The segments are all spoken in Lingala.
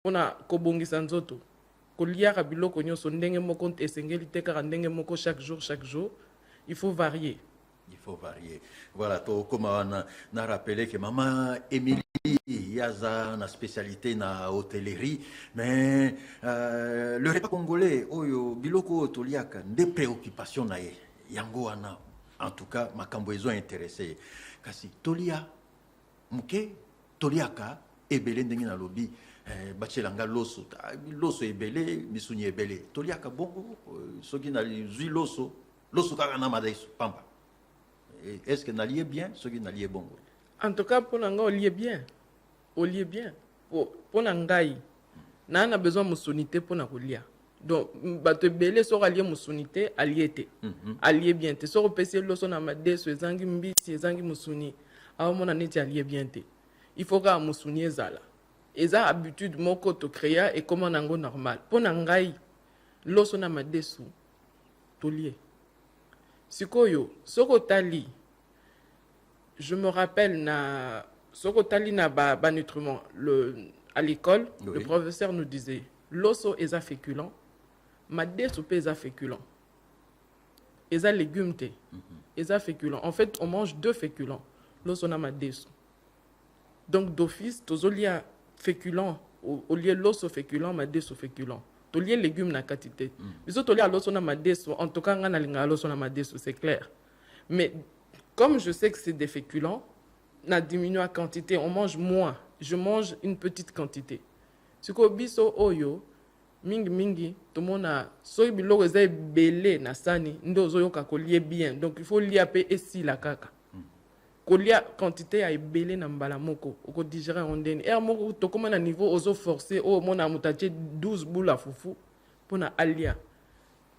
pona kobongisa nzoto koliaka biloko nyonso ndenge moko esengeli te kaka ndenge moko chaque jour il faut varier. Il faut varier. Voilà, comme on a rappelé que maman Émilie Yaza na spécialité na hôtellerie, mais le repas congolais, oyo biloko toliaka des préoccupations na ye. Yango ana, en tout cas, ma camboiso intéressé. Kasi tolia muke toliaka ebele ndenge na lobi bachelanga loso loso ebele misuni ebele toliaka bongo soki na zui loso kaka na madaiso pamba. Est-ce que n'alliez bien, ce qui n'alliez bon? En tout cas, pour l'anga, on lié bien. Pour l'angaï, n'a besoin de moussunité pour l'angolia. Donc, te belé sur allié moussunité, allié allié bien. Te sur PC le son amadé, sur zangi mbi, si zangi moussouni. Alors, mon année, allié bien. Il faut que moussouni zala. Et ça, habitude, mon côté créa et comme un ango normal. Pour l'angaï, le son amadé sous, tolié. Sikoyo, Sokotali, je me rappelle, Sokotali n'a pas nutriment. À l'école, oui. Le professeur nous disait, l'osso est féculent, ma soupe est féculent. Et ça légumes, est féculent. En fait, on mange 2 féculents. L'osso n'a ma dessous. Donc, d'office, tozolia féculent, au lieu l'osso féculent, ma dessous féculent. Tu lié légumes na quantité. Mais tu lié l'osso na madeso, en tout cas, on a l'osso na madeso, c'est clair. Mais comme je sais que c'est des féculents, on a diminué la quantité, on mange moins. Je mange une petite quantité. Ce que biso oyo, mingi, tout le monde a, soy bilo ezay belé na sani, ndo zoyo ka lié bien. Donc il faut lier et si la kaka. Kolia quantité a belé na mbala moko, oko digérer on den. Et moko to comme na niveau ozo forcé, o mona mutache 12 boules à foufou pour na alia.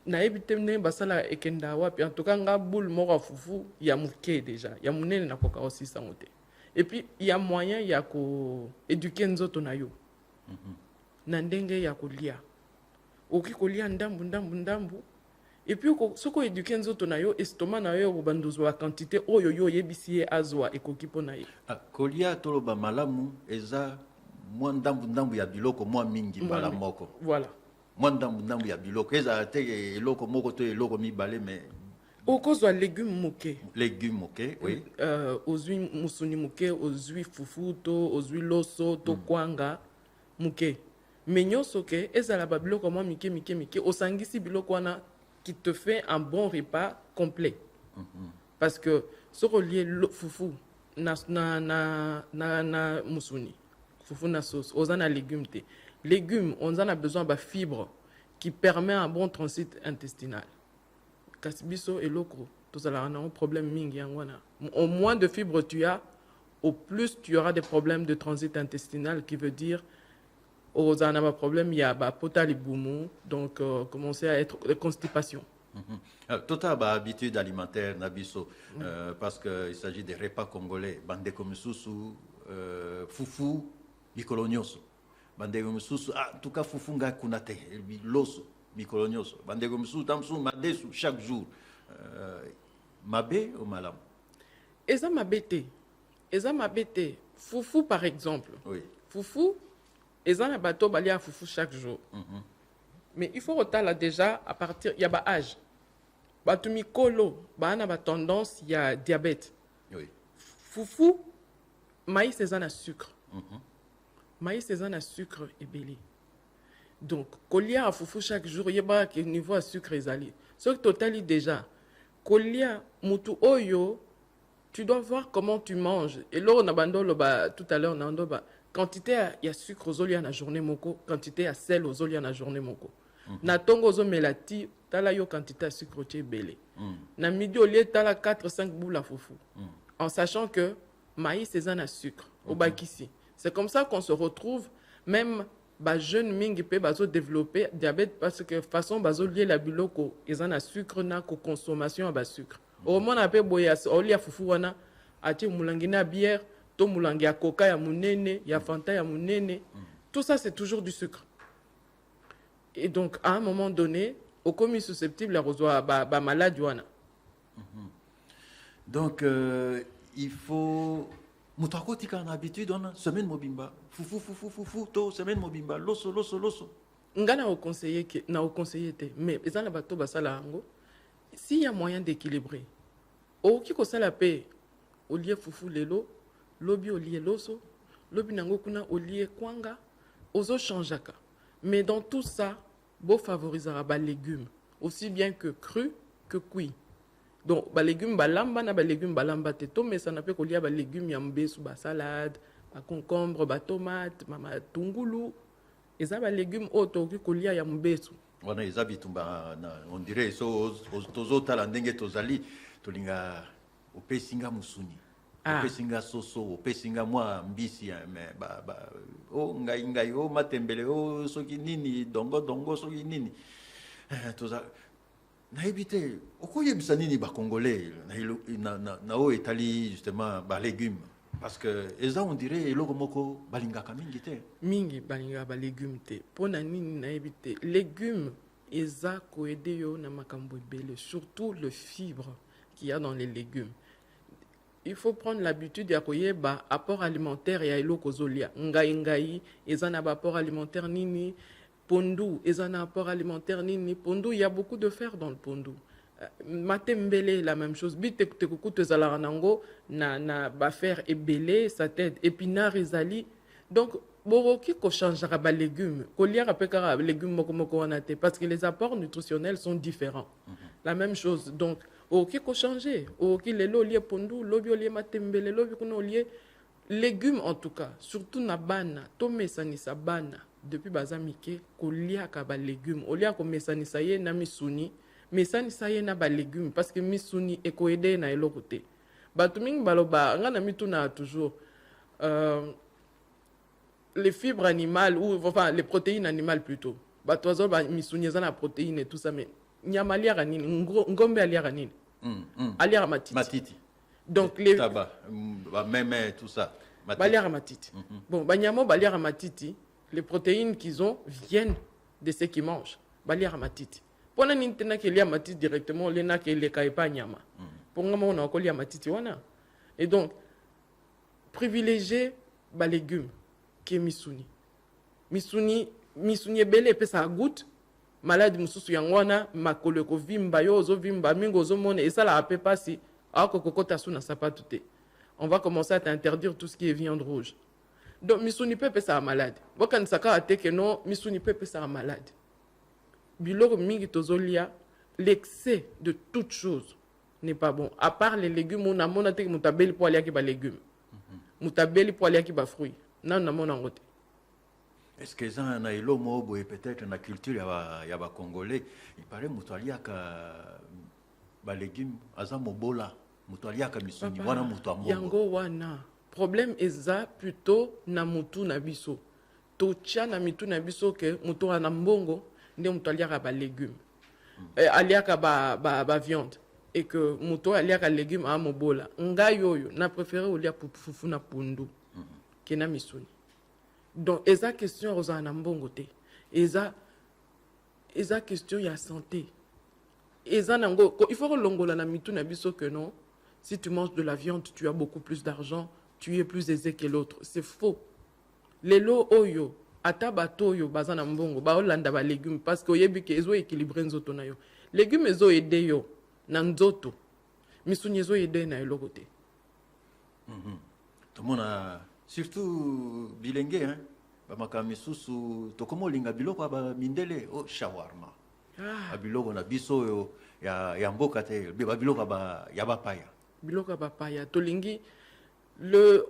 Na ebite mne basala ekenda wapi en tout cas nga boule moko à foufou, ya muké déjà. Ya munene na koka aussi sangote. Et puis il y a moyen ya ko éduquer nzoto na yo. Na ndenge ya kolia. Oki kolia ndambu. Et puis ce qu'on éduque nzoto na yo estomac na yo bandozo la quantité oyo yo yebisi azwa ekoki pona ye. Kolia toloba malamu eza mwa ndambu ya biloko mwa mingi bala moko. Voilà. Mwa ndambu ya biloko eza te eloko moko to eloko mibale mais okozwa légumes moké. Légumes moké, oui. Ozui musuni moké, ozui fufu to ozui loso to kwanga moké. Mais nyoso ke ezala ba biloko mwa mike osangisi biloko wana qui te fait un bon repas complet. Parce que ce relié foufou na musuni, foufou na sauce, on a légumes te. Légumes, on en a besoin de fibres qui permet un bon transit intestinal. Kasibiso et loko, tout ça là on a un problème mingi yangwana. Au moins de fibres tu as, au plus tu auras des problèmes de transit intestinal qui veut dire aux un problème il y a potali boumou donc commencer à être constipation. Tota ba habitude alimentaire nabiso parce que il s'agit des repas congolais bande comme susu fufu mikolonyoso bande comme susu en tout cas fufu nga kunate loso mikolonyoso bande comme susu tamsu madesu chaque jour mabe ou malam eza mabete fufu par exemple. Oui. Fufu et ça, les bateaux balient à foufou chaque jour. Mais il faut retarder déjà à partir, il y a un âge. Batumi kolo, bah on a tendance, il y a diabète. Oui. Foufou, maïs c'est un sucre. Maïs c'est un sucre et belé. Donc, colia à foufou chaque jour, il y a un niveau à sucre et salé. Ce que total déjà, colia mutu oyo, tu dois voir comment tu manges. Et là on a tout à l'heure on a quantité il y a sucre aux olives na journée moko, quantité à sel aux olives na journée moko. Na tongo aux melati, tala yo quantité à sucre tie belé. Na midi au lieu tala 4-5 boules à foufou. En sachant que maïs c'est un sucre au bakisi. C'est comme ça qu'on se retrouve même ba jeune mingi pe bazo développer diabète parce que façon bazo lier la biloko ils en a sucre na ko consommation à bas sucre. Au moins on appelle boya au lieu foufou wana ati mulangi na bière to mulangi ya coca ya munene ya fanta ya munene tout ça c'est toujours du sucre. Et donc à un moment donné au commis susceptible à reçoit ba maladie wana. Donc il faut mutako tika na habitude on semaine mobimba fufu to semaine mobimba loso nga na conseiller te mais eza na bato basala yango s'il y a moyen d'équilibrer okoki kosala pe olie fufu lelo lobi olie loso lobi nango kuna olie kwanga ozo changeaka mais dans tout ça beau favorisera ba légumes aussi bien que cru que cuit donc ba légumes balamba na ba légumes balamba te to mais ça n'a pas kolia ba légumes ya mbesu ba salade ba concombre ba tomate mama tungulu eza ba légumes oto ki kolia ya mbesu wana eza bitumba on dirait tozotala ndenge tozali tolinga opesinga musuni opesinga soso opesinga mwa mbisi mais ngai matembele soki nini dongo soki nini toza nayebi te okoyebisa nini bacongolais na oyo etali justement balégumes parce que eza on dirait eloko moko balingaka mingi balingaka balégumes te mpo na nini nayebi te légumes eza koede yo na makambo ebele surtout le fibre qu'il y a dans les légumes. Il faut prendre l'habitude ya koyeba apport alimentaire ya eloko ozolia ngai eza na apport alimentaire nini pondu eza na apport alimentaire nini pondu il y a beaucoup de fer dans le pondu matembele la même chose bite kukutu ezalaka nango na bafer ebele sa tête épinard ezali donc boroki ko changera ba légumes koliaka pe kaka légumes moko wana te parce que les apports nutritionnels sont différents la même chose donc oki ko changer oki lelo lié pondu lobi lié matembele lobi kuna lié légumes en tout cas surtout na bana to mesanisa bana depuis bazamike koliaka ba légumes olia ko mesanisa ye na misuni mesanisa ye na ba légumes parce que misuni ekoede na eloko te bato mingi baloba nga na mituna toujours les fibres animales ou enfin les protéines animales plutôt bato azoba misuni eza na protéines et tout ça mais nyama aliaka nini ngombe aliaka nini aliaka matiti donc les tabac même tout ça baliaka matiti bon banyama baliaka matiti les protéines qu'ils ont viennent de ce qu'ils mangent baliaka matiti pona nini tena kelia matiti directement lena keleka epa nyama ponga mona kolia matiti wana et donc privilégier ba légumes qui est misuni ebele pesa goutte malade mususu yangwana makolo ko vimba yo zo vimba mingo zo mona esala ape pasi akokokota suna sapatu te on va commencer à t'interdire tout ce qui est viande rouge donc misuni pepe ça malade bokan saka ateke no misuni pepe ça malade biloko mingi tozolia l'excès de toute chose n'est pas bon à part les légumes on a mona te mutabeli po alia ki ba légumes mutabeli po alia ki ba fruits nan na mona ngote. Est-ce que ça na ilo mobo et peut-être na culture ya ba congolais il paraît mutaliaka ba légumes aza mobola mutaliaka misuni wana mutu ambongo yango wana problème eza plutôt na mutu na biso to tia na mitu na biso ke mutu na mbongo nde mutaliaka ba légumes aliaka ba viande et que mutu aliaka légumes a mobola ngai yoyo na préféré olia fufu na pundu kena misuni donc eza question rozana mbongo te eza question ya santé eza nango il faut longola na mitu na biso que non si tu manges de la viande tu as beaucoup plus d'argent tu es plus aisé que l'autre c'est faux lelo oyo ata bato oyo baza na mbongo baolanda ba légumes parce que oyebi ke ezo équilibrer nzoto na yo légumes ezo aider yo na nzoto misuni ezo aider na eloko te tout monde a surtout bilenge hein bamaka misusu tokomolinga biloko ba mindele shawarma biloko na biso yo ya mboka te biloko ya bapaya biloko bapaya tolingi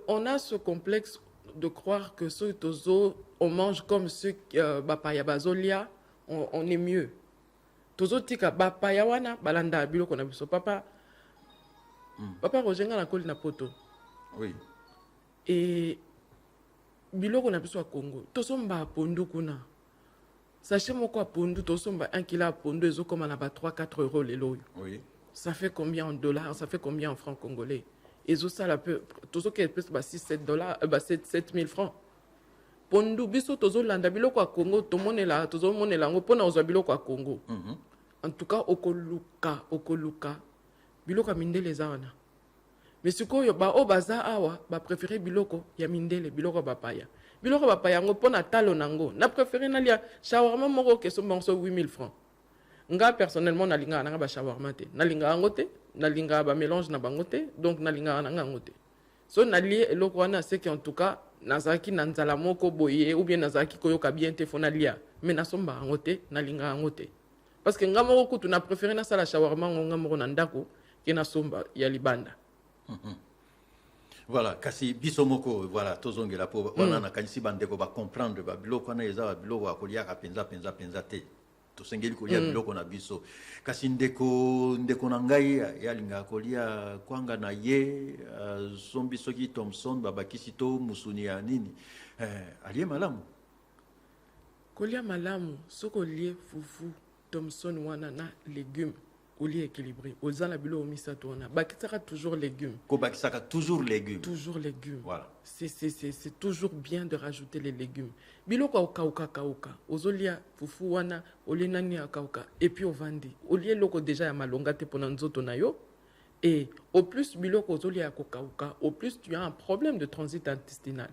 on a ce complexe de croire que ceux tozo on mange comme ceux bapaya bazolia on est mieux tozo tika bapaya wana balanda biloko na biso papa rojenga na koli na poto oui et biloko na biso ya Congo tosomba pondu kuna sachet moko ya pondu tosomba 1 kilo ya pondu ezokoma na ba 3-4 euros lelo oui ça fait combien en dollars ça fait combien en francs congolais ezo sala peu tozoke plus ba 6-7 dollars 7 000 francs pondu biso tozolanda biloko ya Congo tozomonela ngo pona ozwa biloko ya Congo en tout cas okoluka biloko ya mindele eza wana mais sikoyo ba o baza awa ba préférer biloko ya mindele biloko bapaya biloko bapayango pona talo nango na préféré nalia shawarma moko ke so banso 8000 francs nga personnellement nalinga nanga ba shawarma te nalinga ngo te nalinga ba mélange na bango te donc nalinga nanga ngo te so nalie eloko wana c'est que en tout cas nazaki na nzala moko boye ou bien nazaki koyoka bien te fona lia mais nasomba ngo te nalinga ngo te parce que nga moko kutu na préféré na sala shawarma nga moko na ndako ke na somba ya libanda. Voilà, kasi biso moko voilà tozongela po wana na kanisi bandeko ba comprendre ba biloko na eza ba biloko akolia ka penza te to sengeli kolia biloko na biso kasi ndeko na ngai ya linga akolia kwanga na ye zombi soki Thomson babakisi to musuni ya nini alie malamu kolia malamu soko lie fufu Thomson wana na légumes oli équilibré oza la bilo omisa tona bakisaka toujours légumes ko bakisaka toujours légumes voilà c'est toujours bien de rajouter les légumes biloko kauka ozolia fufu wana oli nani akauka et puis ovandi oli loko déjà ya malonga te pona nzoto na yo et au plus biloko ozolia kokauka au plus tu as un problème de transit intestinal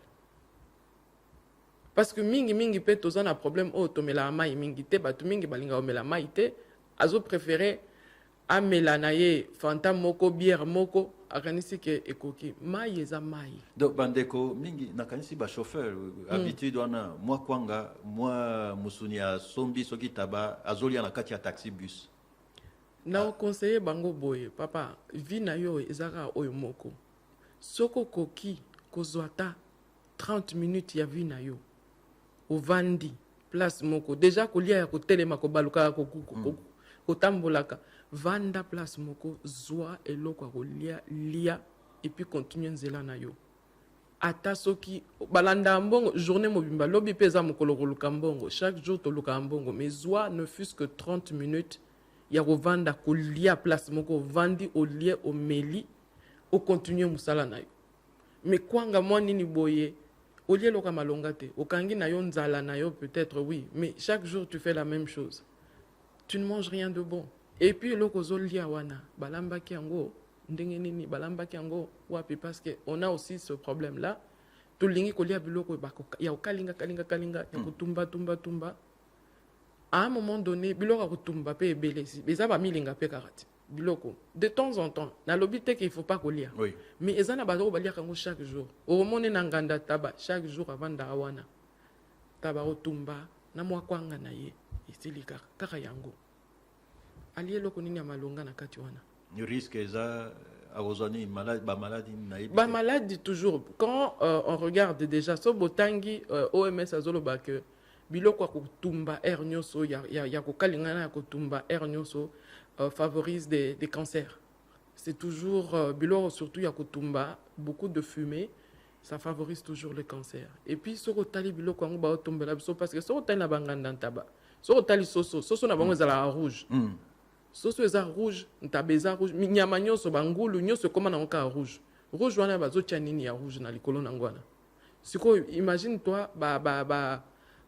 parce que mingi pe toza na problème o tomela mai mingi te batu mingi balinga omela mai te azo préférer amela na ye fanta moko bière moko akanisi ke ekoki mai eza mai donc bandeko mingi nakanisi ba chauffeur habitude wana moi kwanga moi musuni ya sombi soki taba azolia na kati ya taxi bus na conseiller bango boye papa vi na yo ezaka oyo moko soko koki kozwata 30 minutes ya vi na yo ovandi place moko déjà kolia ya kotelema kobaluka kotambolaka vanda place moko zwa eloko kolia lia et puis continue nzela na yo ata soki balanda mbongo journée mobimba lobi peza mokolo koluka mbongo chaque jour to luka mbongo mais zwa ne fût que 30 minutes ya kovanda kolia place moko vandi olie omeli o continue musala na yo mais kwanga mwa nini boye olie loka malonga te okangi na yo nzala na yo peut-être oui mais chaque jour tu fais la même chose tu ne manges rien de bon et puis loko zolia wana balambaki yango ndenge nini balambaki yango wapi parce que on a aussi ce problème là tolingi kolia biloko ya kalinga ya kutumba à un moment donné biloko kutumba pe ebelesi beza ba milinga pe karati biloko de temps en temps na lobité qu'il faut pas kolia oui mais ezana bazoko balia kango chaque jour au monde na nganda taba chaque jour avant da wana taba otumba na mwa kwanga na ye isilika kaka yango aliye loko nini ya malonga na kati wana ni risque eza awozani malade ba maladie toujours quand on regarde déjà so botangi OMS azoloba que biloko kutumba air nyoso ya kokalingana ya kutumba air nyoso favorise des cancers c'est toujours biloko surtout ya kutumba beaucoup de fumée ça favorise toujours le cancer et puis soko tali biloko yango ba otombela biso parce que soko tali na banganda ntaba soko tali soso na bango ezala rouge soso eza rouge ntaba eza rouge nyama nyonso bangulu nyonso koma na oka rouge wana bazotia nini ya rouge na likolo nango wana sikoyo imagine toi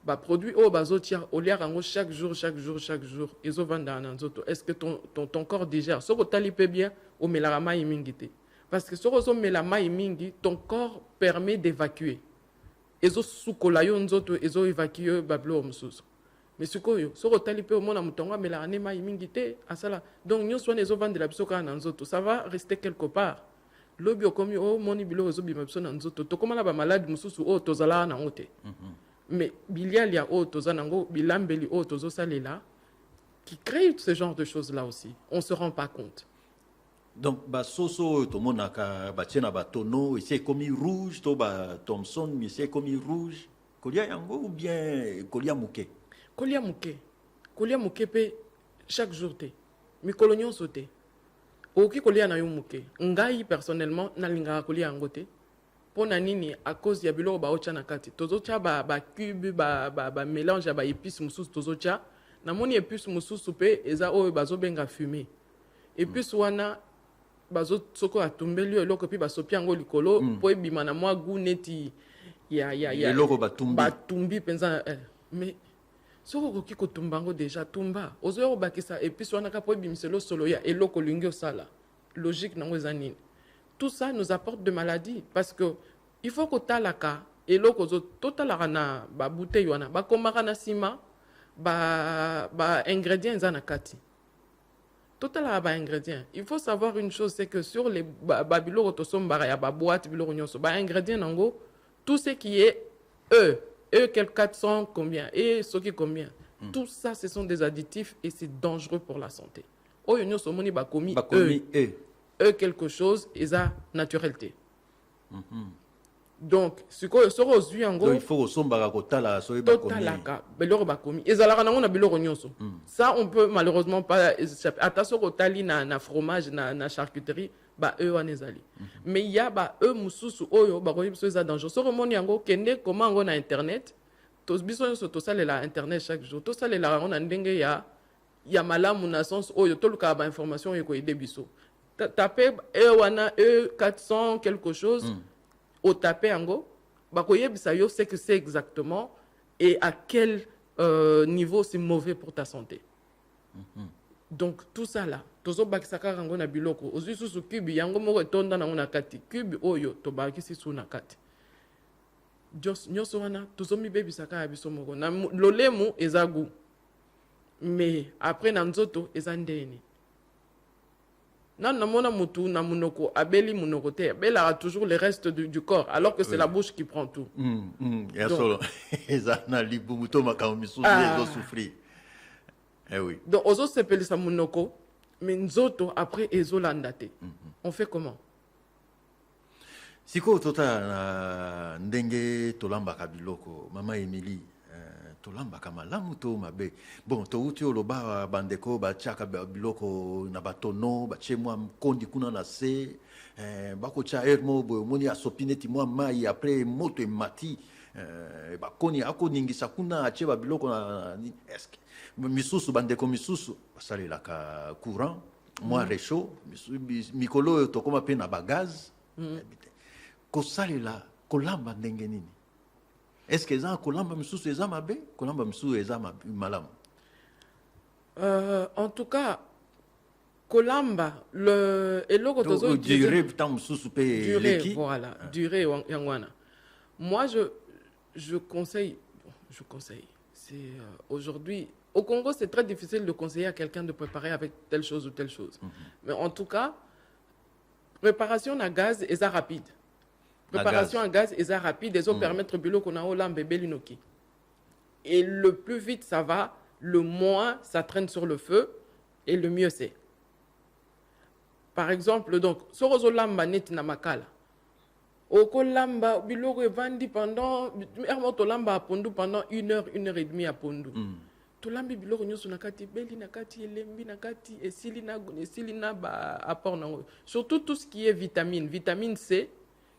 ba produit o bazotia oliaka yango chaque jour ezovanda na nzoto est-ce que ton corps digère soko tali pe bien omelaka mai mingi te parce que soko ozomela mai mingi ton corps permet d'évacuer ezosukola yo nzoto ezoévacue babilo mosusu mais sikoyo soko tali pe omona mutongo amelaka ne mai mingi te asala donc nyonso wana ezovandela biso kaka na nzoto ça va rester quelque part lobi okomi omoni biloko ezobima biso na nzoto tokomana bamaladi mosusu oyo tozalaka nango te mais bilialia oyo toza nango bilambeli oyo tozosalela qui crée ce genre de choses là aussi on se rend pas compte. Donc basoso to monaka batie na batono ici comme rouge to ba Thomson ici comme rouge kolia yango ou bien kolia muke pe chaque jour te mikolo nyonso te oki kolia na yo muke ngai personnellement nalingaka kolia yango te pona nini à cause ya biloko baotia na kati tozotia ba cube ba mélange ya ba épices mususu tozotia namoni épices mususu pe eza oyo bazobenga fumée épices wana bazo soko atumbeli eloko pe basopi yango likolo po ebima na mwa goût neti ya eloko batumbi penza mais soko koki kotumba yango déjà tumba ozoyo bakisa épices wana ka po ebimiselo solo ya eloko lingi osala logique nango eza nini. Tout ça nous apporte de maladies parce que il faut que talaka eloko totalaka na babouteille wana bakomaka na nsima ingrédients eza na kati totalaka ingrédients. Il faut savoir une chose, c'est que sur les biloko tosombaka ya baboîte biloko nyonso ingrédients nango tout ce qui est eux quel 400 combien et ce qui combien tout ça ce sont des additifs et c'est dangereux pour la santé. Oyo nyonso moni bakomi eux quelque chose eza naturalité. Donc sikoyo soko ozwi yango il faut osombaka kotala soki totalaka biloko bakomi ezalaka nango na biloko nyonso. Ça on peut malheureusement pas échapper. Ata soko otali na fromage na charcuterie eux wana ezali. Mais il y a eux mususu oyo bakomi biso eza dangereux. Soko moni yango kende comment yango na internet biso nyonso tosalela internet chaque jour tosalela yango na ndenge ya malamu na sens oyo tolukaka bainformation oyo ekoyede biso tape wana 400 quelque chose au tape yango bakoyebisa yo c'est que c'est exactement et à quel niveau c'est mauvais pour ta santé. Donc tout ça là tozobakisaka yango na biloko ozwi susu cube yango moko etonda nango na kati cube oyo tobakisi su na kati nyonso wana tozomibebisaka ya biso moko na lolemu eza goût mais après na nzoto eza ndeni namona mutu na munoko abeli munoko te abelaka toujours le reste du corps alors que c'est la bouche qui prend tout. Ya solo eza na libumu to makambo misusu ezo souffrir. Eh oui. Donc ozo sepelisa munoko mais nzoto après ezolanda te. On fait comment? Siko tota na ndenge tolambaka biloko mama Emily tolambaka malamu to mabe bon touti oloba bandeko batiaka biloko na batono batie mwa mkondi kuna na se bakotia hermo boyo moni asopineti mwa mai après moto emati bakoni akoningisa kuna atie biloko na eske misusu bandeko misusu basalelaka courant mwa réchaud mikolo tokoma pe na bagaz kosalela kolamba ndenge nini? Est-ce que ça kolamba misusu eza mabe kolamba misusu eza malamu? En tout cas kolamba le eloko tozo durée temps misusu pe leki voilà durée yangwana. Moi je conseille c'est aujourd'hui au Congo c'est très difficile de conseiller à quelqu'un de préparer avec telle chose ou telle chose. Mais en tout cas préparation à gaz est rapide. Préparation à gaz est rapide, ils ont permettre biloko na olam bébé linoki. Et le plus vite ça va, le moins ça traîne sur le feu et le mieux c'est. Par exemple donc sorozo lamba net na makala. Oko lamba biloko evandi pendant ermoto lamba pondu pendant 1 heure, 1 heure et demie à pondu. Tolambi biloko nyoso na kati beli na kati elembi na kati esili na ba apport nango. Surtout tout ce qui est vitamine C.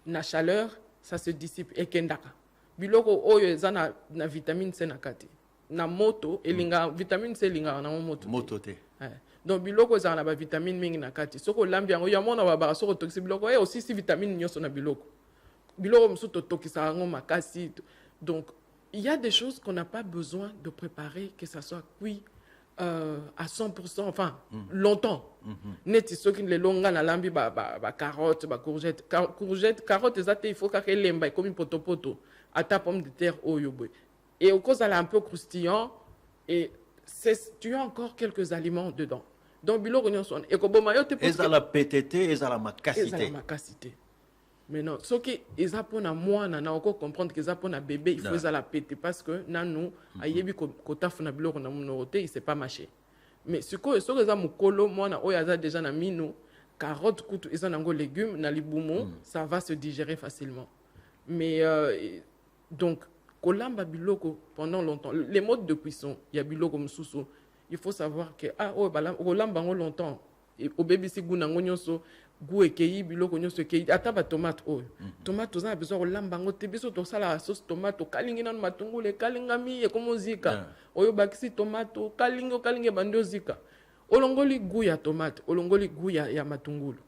Na chaleur ça se dissipe et kendaka biloko oyo eza na vitamine C na kati na moto elinga vitamine C elinga na moto te donc biloko eza na ba vitamine mingi na kati soko lambi yango yamona ba soko tokisi biloko aussi si vitamine nyonso na biloko msu to tokisa ngo makasi. Donc il y a des choses qu'on n'a pas besoin de préparer que ça soit cuit à 100%, enfin longtemps. Neti soki le longa na lambi carotte, courgette, carotte ezate il faut qu'elle lemba comme poto ata pomme de terre oyoboy. Et au cause elle est un peu croustillant et tu as encore quelques aliments dedans. Donc biloko nyonso et ko boma yo te eza la pétété eza la makasité. Eza la makasité. Mais non, ce qui est pour moi, on a encore comprendre que ça pour un bébé, il faut la péter parce que nous, ayebi kota funa biloko na monoroté, il sait pas marcher. Mais ce que ça mukolo, moi na oyaza déjà na mino, carotte, kutu, ils ont encore légumes, na libumo, ça va se digérer facilement. Mais donc, kolamba biloko pendant longtemps, les modes de cuisson, il y a biloko msusu, il faut savoir que kolamba longtemps, et au bébé si goût nango nyonso goût ekei biloko nyonso ekei ata ba tomate oyo tomate oza na besoin kolamba ngo te biso tosala sauce tomate okalingi nano matungulu ekalingami ekomo zika oyo bakisi tomate okalingi bandi ozika olongoli goût ya tomate olongoli goût ya matungulu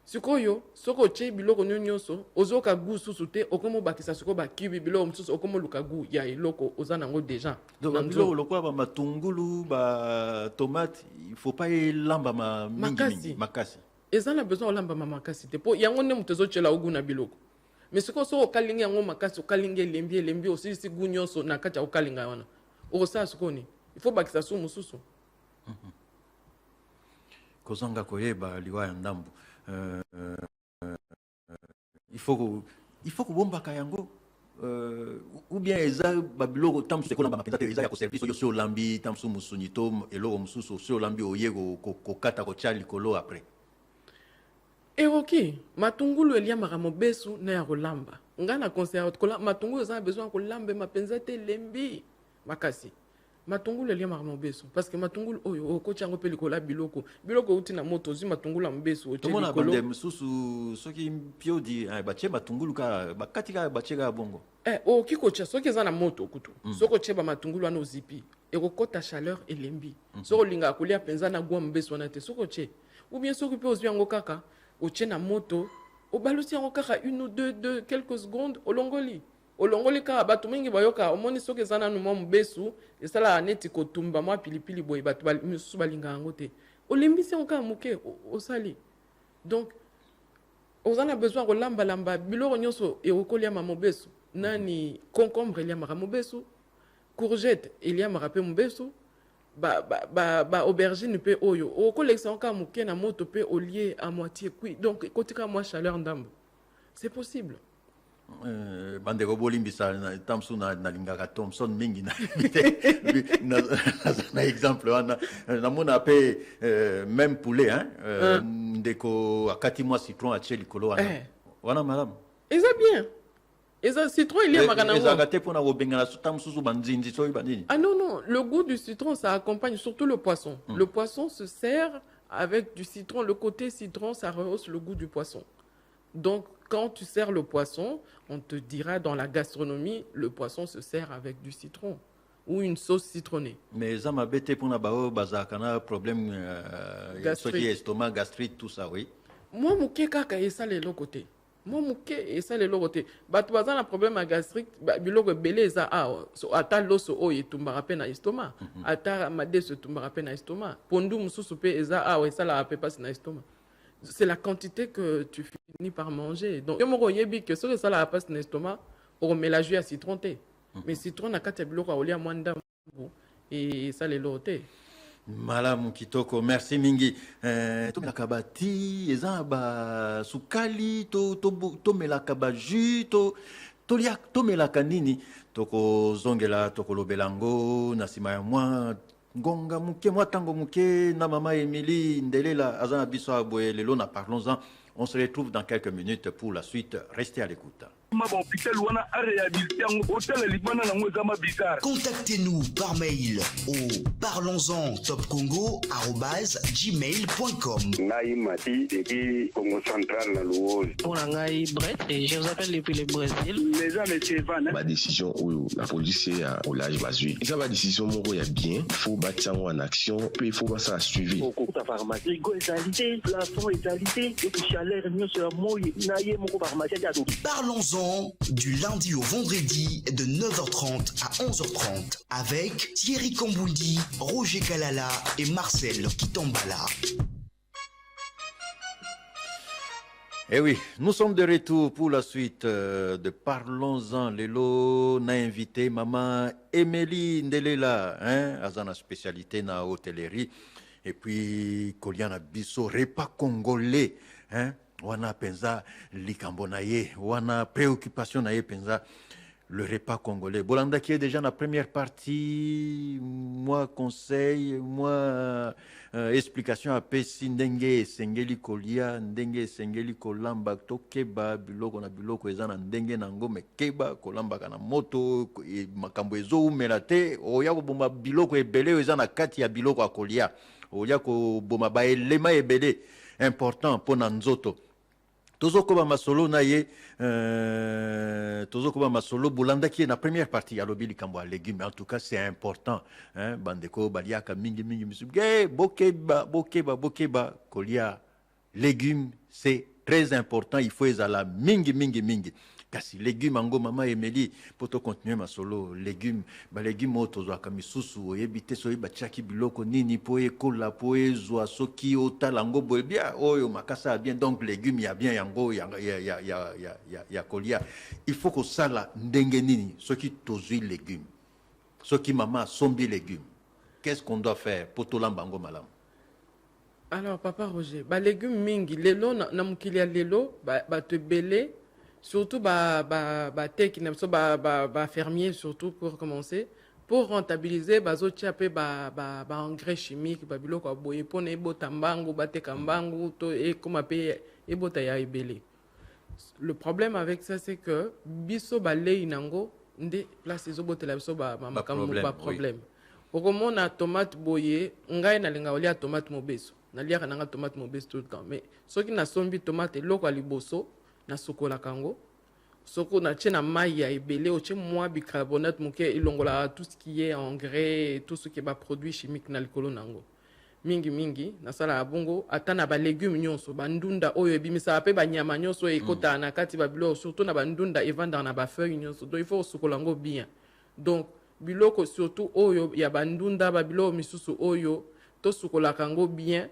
sikoyo soko otie biloko nyonso ozoka goût susu te okomo bakisa siko bakibi biloko mosusu okomo luka goût ya eloko oza nango déjà. Donc biloko lokola ba matungulu ba tomate il faut pas elamba makasi eza na besoin olamba makasi te po yango nde moto ezotyela ogu na biloko mais ce qu'on so okalinga yango makasi okalinga elembi aussi si gunyoso na kati ya okalinga wana okosala sokoni il faut bakisa so mosusu kozanga koyeba liwa ya ndambo il faut kobombaka yango ou bien eza babiloko tamsu ekona bamapenza te eza ya koservice oyo so olambi tamsu musuni to eloko mosusu so olambi oye kokata kotya likolo après eroki matungulu eliamaka mobesu na ya kolamba nga na conseil matungulu eza na besoin ya kolamba mapenza te elembi makasi matungulu eliamaka mobesu parce que matungulu oyo okotya yango mpe likolo ya biloko outi na moto ozwi matungulu ya mobesu tomona bande mosusu soki mpiodi batie matungulu kaka bakati kaka batie kaka bongo okoki kotya soki eza na moto kutu soki otye bamatungulu wana ozipi ekokota chaleur elembi soki olingaka kolia mpenza na gwa mobesu wana te soki otye ou bien soki mpe ozwi yango kaka otye na moto obalusi yango kaka une ou deux quelques secondes olongoli kaka bato mingi bayoka omoni soki eza nanu mwa mobesu esalaka neti kotumba mwa pilipili boye bato misusu balingaka yango te olembisi yango kaka moke osali donc oza na besoin kolambalamba biloko nyonso ekokoliama mobesu nani concombre eliamaka mobesu courgette eliamaka mpe mobesu ba aubergine mpe oyo okolekisa yango kaka moke na moto mpe olie à moitié cuit donc ekotika mwa chaleur ndambo c'est possible bandeko bolimbisa tamsu nalingaka Thomson mingi na exemple wana namona mpe même poulet ndeko akati mwa citron atie likolo wana malamu eza bien eza citron eliamaka nango ezalaka te mpona kobengana ta mosusu banzinzi soki banini ah non le goût du citron ça accompagne surtout le poisson le poisson se sert avec du citron le côté citron ça rehausse le goût du poisson donc quand tu sers le poisson, on te dira dans la gastronomie, le poisson se sert avec du citron ou une sauce citronnée. Mais ça m'a bêté pour un problème estomac, gastrite, tout ça, oui. Moi, je suis ça les côté. Moi, je ça les côté. Tu as un problème à gastrite, biloko belé ça ata loso o yetumbara pe na estomac. Ata made se tumbara pe na estomac. Pondu mususu pe eza ça la pe pas na estomac. C'est la quantité que tu finis par manger. Donc, je sais que si ça la passe dans l'estomac, on met la jus à citron thé. Mais citron n'a qu'à te bloquer au lit à moins d'âme. Et ça, les lotés. Malamu kitoko, merci mingi. To melakabati, ezaba sukali, to melakaba jus, to melakanini, toko zongela, toko lobelango, nasima ya mwa. Ngonga muke mwatango muke na mama Emily Ndelela azana biso aboye lelo na parlons-en. On se retrouve dans quelques minutes pour la suite. Restez à l'écoute. Contactez-nous par mail au parlons-en topcongo@gmail.com. Pour Nangaï Brett, et je vous appelle depuis le Brésil. Ma décision où la police est au large basé. Ça va décision mon il y a bien, faut battre ça en action, puis il faut pas ça suivre. Au cours de la pharmacie, égalité, plafond égalité, et puis chaleur mieux sur la moye, naïe mon pharmacie. Parlons-en du lundi au vendredi de 9h30 à 11h30 avec Thierry Kamboundi, Roger Kalala et Marcel Kitambala. Eh oui, nous sommes de retour pour la suite de Parlons-en. Lelo n'a invité maman Emily Ndelela, azana spécialité na hôtellerie. Et puis, Koliana Bisso, repas congolais, wana penza likambo na ye, wana préoccupation na ye penza le repas congolais. Bolanda qui est déjà la première partie, moi conseil, moi explication à pesi ndenge sengeli kolia, ndenge sengeli kolamba to keba biloko na biloko ezana ndenge nango me keba kolamba kana moto makambo ezo umela te oya ko bomba biloko ebele ezana kati ya biloko akolia oya ko bomba ba elema ebele important pona nzoto. Tozokoba masolo na ye, tozokoba masolo bolanda qui est la première partie à l'obili kambo légumes. En tout cas, c'est important. Bandeko baliaka mingi mingi misubge bokeba kolia légumes, c'est très important. Il faut ezala mingi mingi mingi. kasi légume ango mama Emily poto continuer masolo légume ba légume oto zo kamisusu oyebite so batiaki biloko nini po ekola po ezwa soki otalango boye bien oyo makasa bien donc légume ya bien yango ya kolia il faut que sala ndenge nini soki tozui légume soki mama sombi légume qu'est-ce qu'on doit faire pour tolamba ngo malam? Alors papa Roger ba légume mingi lelo na mukili ya lelo ba te belé surtout teki na so ba fermier surtout pour commencer pour rentabiliser bazo tiapé ba engrais chimique ba biloko boye pona ebota mbangu bateka mbangu to et comme pe ebota ya ebele. Le problème avec ça c'est que biso ba lei nango nde place ezobotela biso ba problème. Okomona tomate boye ngai na linga olia tomate mobeso na liaka nanga tomate mobeso tout le temps mais soki na sombi tomate loko a liboso na sokola kango soko na tchena mai ya ebele o tche moi bicarbonate moke ilongola tout ce qui est engrais tout ce qui est ba produit chimique na likolo nango mingi na sala bongo atana ba légumes nyonso ba ndunda oyo ebimisa pe ba nyama nyonso ekota na kati ba bilo surtout na ba ndunda evanda na ba feuille nyonso donc il faut sokola ngo bien donc biloko surtout oyo ya ba ndunda ba bilo misusu oyo to sokola kango bien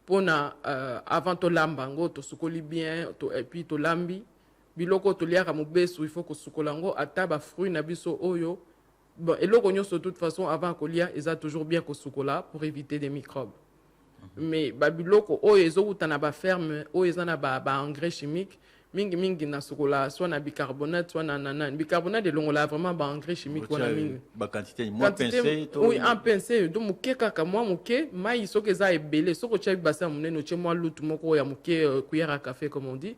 pona avant to lamba ngo to sokoli bien to et puis to lambi biloko to liaka mobeso il faut que sokola ngo ata ba fruit na biso oyo bon eloko nyonso de toute façon avant kolia eza toujours bien ko sokola pour éviter des microbes mais ba biloko oyo ezokuta na ba ferme oyo eza na ba engrais chimique mingi na sokola soit na bicarbonate soit na bicarbonate elongola vraiment ba engrais chimique wana mingi ba quantité moins pincé to oui en pincé donc muke kaka moi muke mai soki eza ebele soko tia bassin munene tia moi lutu moko ya muke cuillère à café comme on dit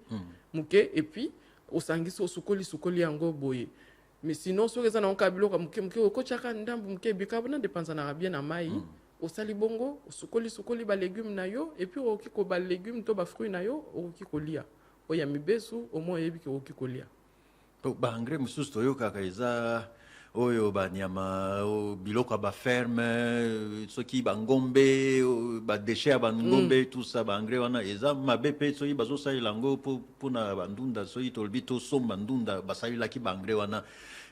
muke et puis osangisi osukoli yango boye mais sinon soki eza na okabilo ka muke okotiaka ndambu muke bicarbonate depanzanaka bien na mai osali bongo osukoli ba légumes na yo et puis okoki ko ba légumes to ba fruits na yo okoki kolia oya mibesu au moins yebi ke okoki kolia to ba engrais mususu toyokaka eza oyo banyama biloko ba ferme soki bangombe ba déchets ba ngombe tout ça ba engrais wana eza mabe pe soki bazosalela ngo pona bandunda soki tolbi to somba ndunda basalelaki ba engrais wana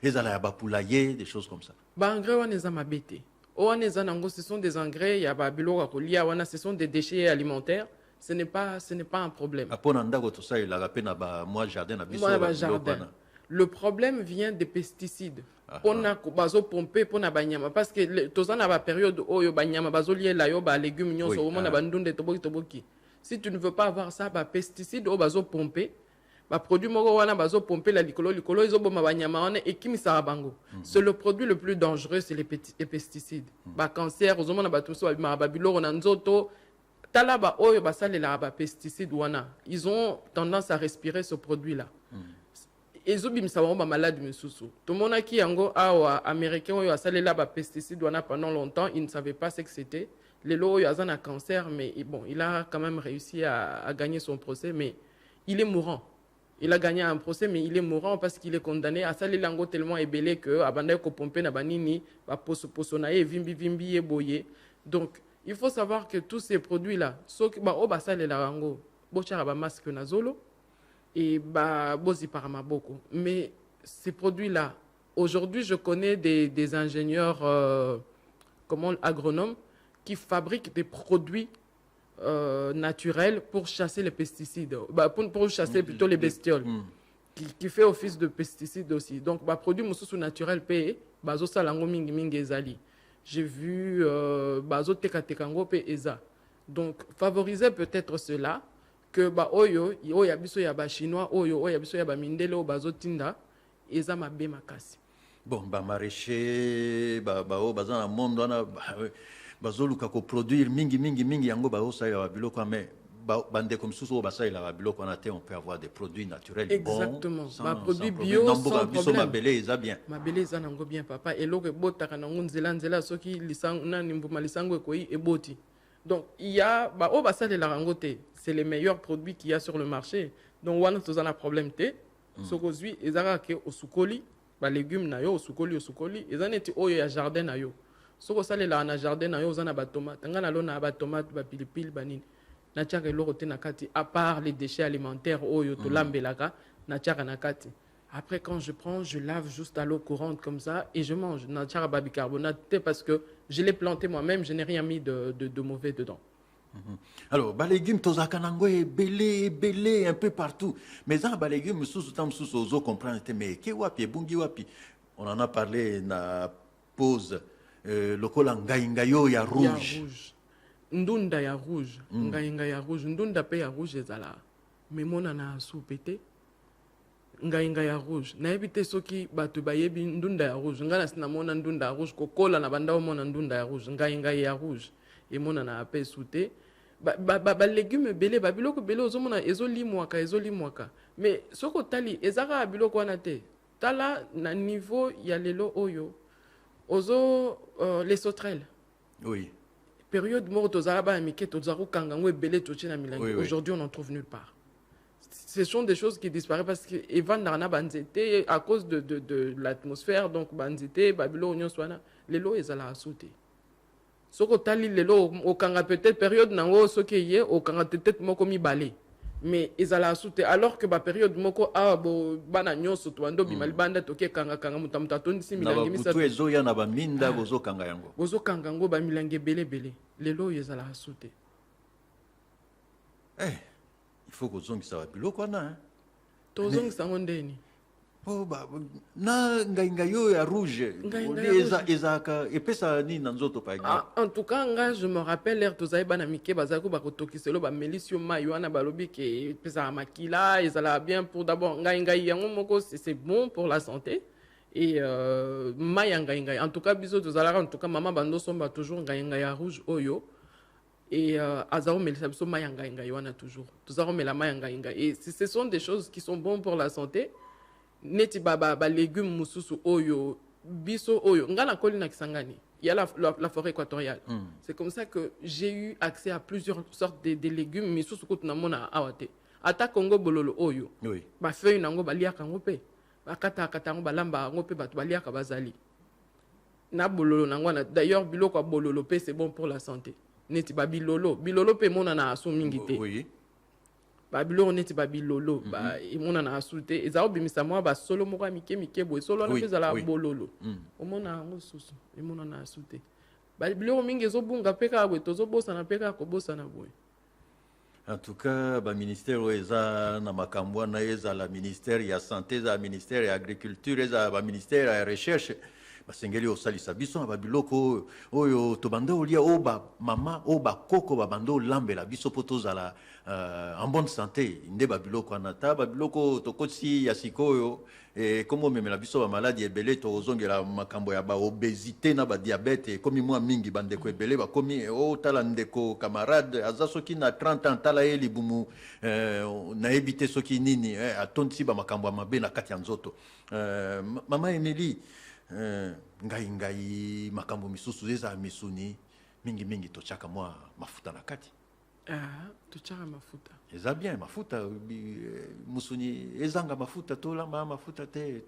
ezala ya bapulaye des choses comme ça ba engrais wana eza mabe te wana eza nango ce sont des engrais ya ba biloko kolia wana ce sont des déchets alimentaires. Ce n'est pas un problème. Le problème vient des pesticides. On a bazo pomper pour na banyama parce que tozana na ba période oyo banyama bazo lié la yo ba légumes nyonso au monde bandunde toboki. Si tu ne veux pas avoir ça ba pesticides o bazo pomper ba produit moko wana bazo pomper la likolo izo boma banyama wana ekimisa bango. C'est le produit le plus dangereux, c'est les pesticides. Ba cancer aux monde ba tout ça ba biloko na nzoto talaba oyo basalela ba pesticides wana ils ont tendance à respirer ce produit là ezobimisa bango ba malade misusu tomonaki yango awa américain oyo asalela ba pesticides wana pendant longtemps il ne savait pas ce que c'était lelo oyo azana cancer mais bon il a quand même réussi à gagner son procès mais il est mourant. Il a gagné un procès mais il est mourant parce qu'il est condamné à salela ngo tellement ebelé que abanda ko pomper na banini ba poso na ye vimbi eboye. Donc il faut savoir que tous ces produits-là, masque nazolo et bozi paramaboko. Mais ces produits-là, aujourd'hui, je connais des ingénieurs, agronomes, qui fabriquent des produits naturels pour chasser les pesticides, pour chasser plutôt les bestioles, qui fait office de pesticides aussi. Donc, produits mususu naturels payés, bazo salango mingi ezali. J'ai vu bazo teka pe eza. Donc favoriser peut-être cela que oyo ya biso ya ba chinois oyo ya biso ya ba mindele o bazo tinda eza mabe makasi. Bon ba maraîcher baza na monde wana bazo luka ko produire mingi yango ba osa ya biloko mais bande comme sous basa ila biloko na te on peut avoir des produits naturels. Exactement. Bons, ba produits bio sans problème. Mabele eza bien. Mabele eza nango bien papa eloko botaka nango nzela soki lisango na nimbuma lisango ekoi eboti. Donc il y a basa de la rangote, c'est les meilleurs produits qu'il y a sur le marché. Donc wana tozana problème te. Sokozui ezaka ke osukoli ba légumes na yo osukoli ezaneti oyo ya jardin na yo. Soko salela na jardin na yo ozana ba tomate ngana lona ba tomate ba pilipili banini. Na tiaka eloko te na kati à part les déchets alimentaires oyo to lambelaka na tiaka na kati Après, quand je prends, je lave juste à l'eau courante comme ça et je mange. Natchara bicarbonate parce que je l'ai planté moi-même, je n'ai rien mis de mauvais dedans. Alors, les légumes, tozakanango est belé un peu partout. Mais ça, les légumes, sous comprendre, mais qui wapi, bungi wapi. On en a parlé dans la pause. Le col ngayo ya rouge. Ndunda ya rouge. Ngainga ya rouge. Ndunda pe ya rouge ezala. Mais mon na soupete. Ngainga ya rouge. Na ebite soki batu bayebi ndunda ya rouge. Ngana sina mona ndunda ya rouge. Kokola na banda mona ndunda ya rouge. Ngainga ya rouge. Et mona na pe souté. Ba légumes belé ba biloko belé ozomona ezoli mwaka. Mais soko tali ezaka biloko wana te. Tala na niveau ya lelo oyo. Ozo les sauterelles. Oui. Période mort aux arabes américains, aux arabes kangango et belé tochina milangi. Oui. Aujourd'hui, on n'en trouve nulle part. Ce sont des choses qui disparaissent parce que Evan Narana banzete à cause de l'atmosphère, donc banzete, Babylone, Union Swana, les lots ils allaient à sauter. Soko tali les lots au kanga peut-être période nango ce qui est au kanga peut-être moko mi balé. Mais ils allaient à sauter alors que la période moko bo bana nyonso to ando bimali banda toke kanga mutamuta tondi si milangi misa to ezo ya na ba minda bozo kanga yango ba milangi belé les lots ils allaient à sauter. Il faut que zongi ça va biloko na hein to zongi sango ndeni oh ba na ngayo ya rouge ezaka epesa ni na nzoto par exemple. En tout cas je me rappelle l'air to zaïba na mike bazako ba kotokiselo ba melisio mayo wana balobi ke pesa makila ezala bien pour d'abord ngayo yango moko c'est bon pour la santé et mayanga en tout cas biso to zala en tout cas maman bando somba toujours ngayo rouge oyo. Et azaro melisa biso mayanga wana toujours tozaro mela mayanga et ce sont des choses qui sont bonnes pour la santé neti ba légumes mususu oyo biso oyo ngana koli na kisangani il y a la forêt équatoriale. C'est comme ça que j'ai eu accès à plusieurs sortes de légumes misusu ko tunamona awate ata Congo bololo oyo oui ba feuille nango baliaka ngope bakata ngo balamba ngope batu baliaka bazali na bololo nango na d'ailleurs biloko bololo pe c'est bon pour la santé. Neti ba bilolo pe mona na asu mingi te. Oui. Ba bilolo neti ba bilolo ba mona na asu te. Ezao bimisa mwa ba solo moko mike boy solo na peza la bololo. O mona ngo susu e mona na asu te. Ba bilolo mingi ezobunga peka boy tozo bosa na peka ko bosa na boy. En tout cas, le ministère eza na makambo na eza la ministère ya santé, za ministère ya agriculture, eza ba ministère ya recherche. Basengeli osalisa biso na babiloko oyo tobanda olia oba mama oba koko babando lambela biso poto zala en bonne santé nde babiloko anata babiloko tokotsi ya sikoyo komo memela biso ba maladie ebele tozongela makambo ya ba obésité na ba diabète komi mwa mingi bandeko ebele bakomi tala ndeko camarade aza soki na 30 ans tala ye libumu na ebite soki nini atonsi ba makambo ya mabe na kati ya nzoto mama Emily ngai makambo misusu eza misuni mingi tochaka mwa mafuta na kati tochaka mafuta eza bien mafuta musuni ezanga mafuta tolamba mafuta te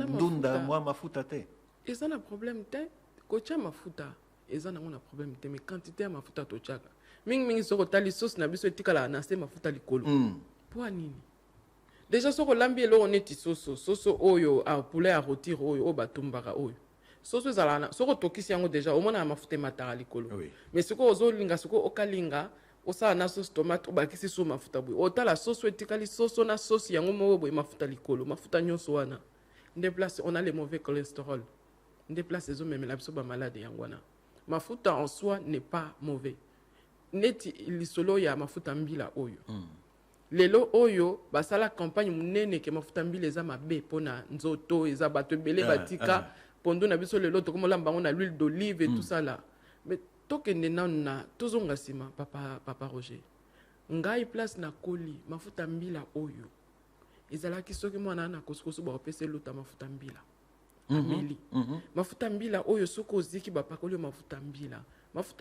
ndunda mwa mafuta te eza na problème te kocha mafuta eza nango na problème te mais quantité ya mafuta tochaka mingi soko tali sauce na biso etikala na se mafuta likolo po nini. Déjà soko lambi elo oneti soso oyo a poulet à rôtir oyo o batumbaka oyo soso ezalana soko tokisi yango déjà omona mafuta matara likolo mais soko ozolinga soko okalinga osala na sauce tomate obakisi so mafuta boy otala soso etikali soso na sauce yango moko boy mafuta likolo mafuta nyonso wana nde place on a les mauvais cholestérol nde place ezomemela biso ba malade yango wana mafuta en soi n'est pas mauvais neti lisolo ya mafuta mbila oyo lelo oyo basala campagne munene ke mafuta mbila eza mabe pona nzoto eza bato belé batika pondo na biso lelo tokomola mbango na l'huile d'olive et tout ça là mais tokende na tozonga sima papa Roger ngai place na koli mafuta mbila oyo ezalaki soki mwana na koskoso ba opese lota mafuta mbila ameli mafuta mbila oyo soko ziki bapakoli mafuta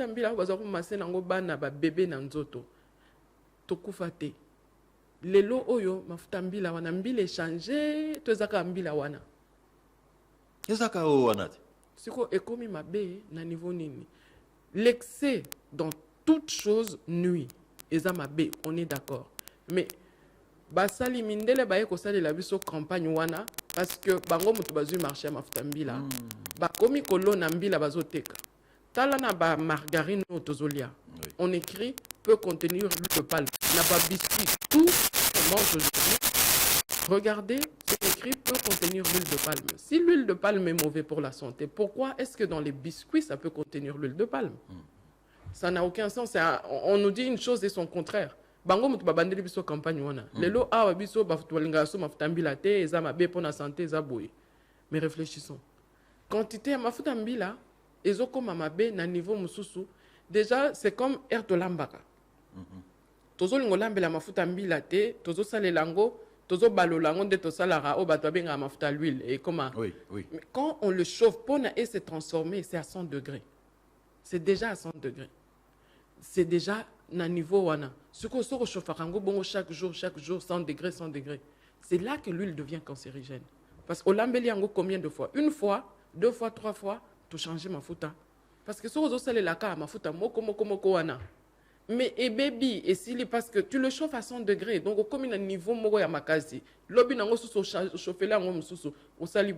mbila baza ko masena ngo bana ba bébé na nzoto tokufa te lelo oyo mafuta mbila wana mbila échanger tozaka mbila wana ezaka o wana siko ekomi mabe na niveau nini l'excès dans toute chose nuit eza mabe on est d'accord mais basali mindele baye kosalela biso campagne wana parce que bango mutu bazwi marché ya mafuta mbila bakomi kolona mbila bazoteka tala na ba margarine oyo tozolia on écrit peut contenir l'huile de palme na ba biscuit tout on mange aujourd'hui regardez c'est écrit peut contenir l'huile de palme. Si l'huile de palme est mauvaise pour la santé, pourquoi est-ce que dans les biscuits ça peut contenir l'huile de palme? Ça n'a aucun sens. On nous dit une chose et son contraire. Bango mutu babandeli biso campagne wana. Lelo awa biso bafutualinga so mafuta mbila te eza mabe pour la santé eza boye. Mais réfléchissons. Quantité ya mafuta mbila ezokoma mabe na niveau mususu. Déjà c'est comme air to lambaka. Tozo lingo lambela mafuta mbila te, tozo salelango, tozo balolango de to salara o bato benga mafuta l'huile et comment. Oui, oui. Mais quand on le chauffe pour na et se transformer, c'est à 100 degrés. C'est déjà à 100 degrés. C'est déjà na niveau wana. Ce qu'on se réchauffe bon chaque jour 100 degrés 100 degrés. C'est là que l'huile devient cancérigène. Parce qu'au lambeli yango combien de fois? Une fois, deux fois, trois fois, tu changes ma futa. Parce que si vous avez la carte, ma futa moko wana. Mais et baby et s'il parce que tu le chauffes à 100 degrés donc comme un niveau moko ya makazi. Lobi nango sous chauffer là ngom sous au sali.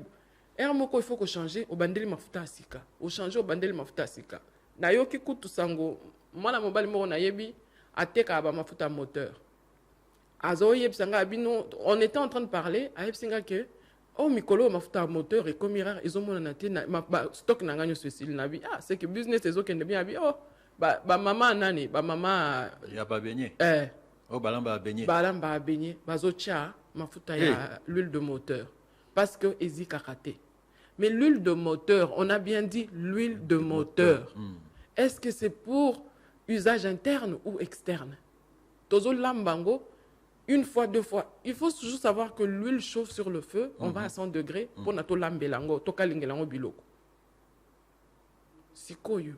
Et moko il faut que changer au bandeli mafuta asika. Au changer au bandeli mafuta asika. Na yoki kutu sango mwana mobali moko na yebi ateka ba mafuta moteur. Azo yebsanga abino on était en train de parler a yebsinga que oh mikolo mafuta moteur et comme rare ils ont mon naté na stock na ngagno ceci na bi c'est que business ezo kende bien abi oh ba maman nani ba maman ya ba beignet oh balamba beignet bazo cha mafuta ya l'huile de moteur parce que ezika raté. Mais l'huile de moteur, on a bien dit l'huile de moteur. Est-ce que c'est pour usage interne ou externe? Tozo lambango, une fois, deux fois. Il faut toujours savoir que l'huile chauffe sur le feu, on va à 100 degrés, pour nato lambelango, toka lingelango biloko. Sikoyo.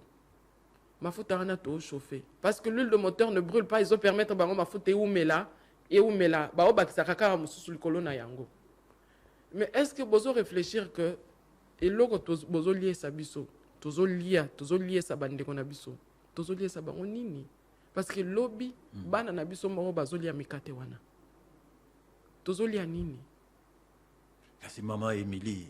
Ma faute à nato chauffer. Parce que l'huile de moteur ne brûle pas, ils ont permettre bango ma faute et où mela, ba oba kisakaka mususu likolo na yango. Mais est-ce que vous réfléchir que et loko bozo lié sa biso tozo lié sa bande kona biso tozo lié sa bango nini parce que lobby bana na biso moko bazo lié mikate wana tozo lié nini kasi mama Emily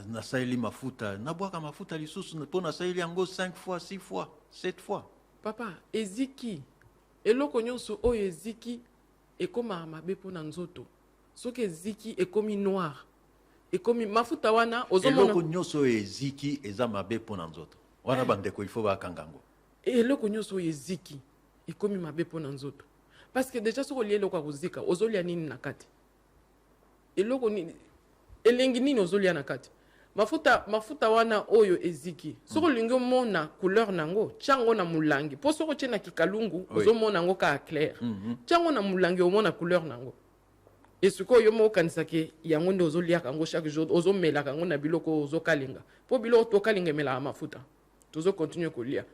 na saeli mafuta na boaka mafuta lisusu po na saeli yango 5 fois 6 fois 7 fois papa eziki eloko nyonso oyo eziki ekoma mabe po na nzoto soki eziki ekomi noir et comme mafuta wana ozomona eloko nyonso eziki eza mabe pona nzoto wana bandeko il faut bakangango eloko nyonso eziki et comme mabe pona nzoto parce que déjà soko lié eloko kozika ozolia nini na kati eloko nini elengi nini ozolia na kati mafuta wana oyo eziki soko lingo mona couleur nango chango na mulangi po soko tena kikalungu ozomona ngo ka clair chango na mulangi omona couleur nango. Et ce que yo mo kanisa ke yango ndo ozolia kango chaque jour ozomela kango na biloko ozokalinga po biloko tokalinga mela mafuta tozo continuer kolia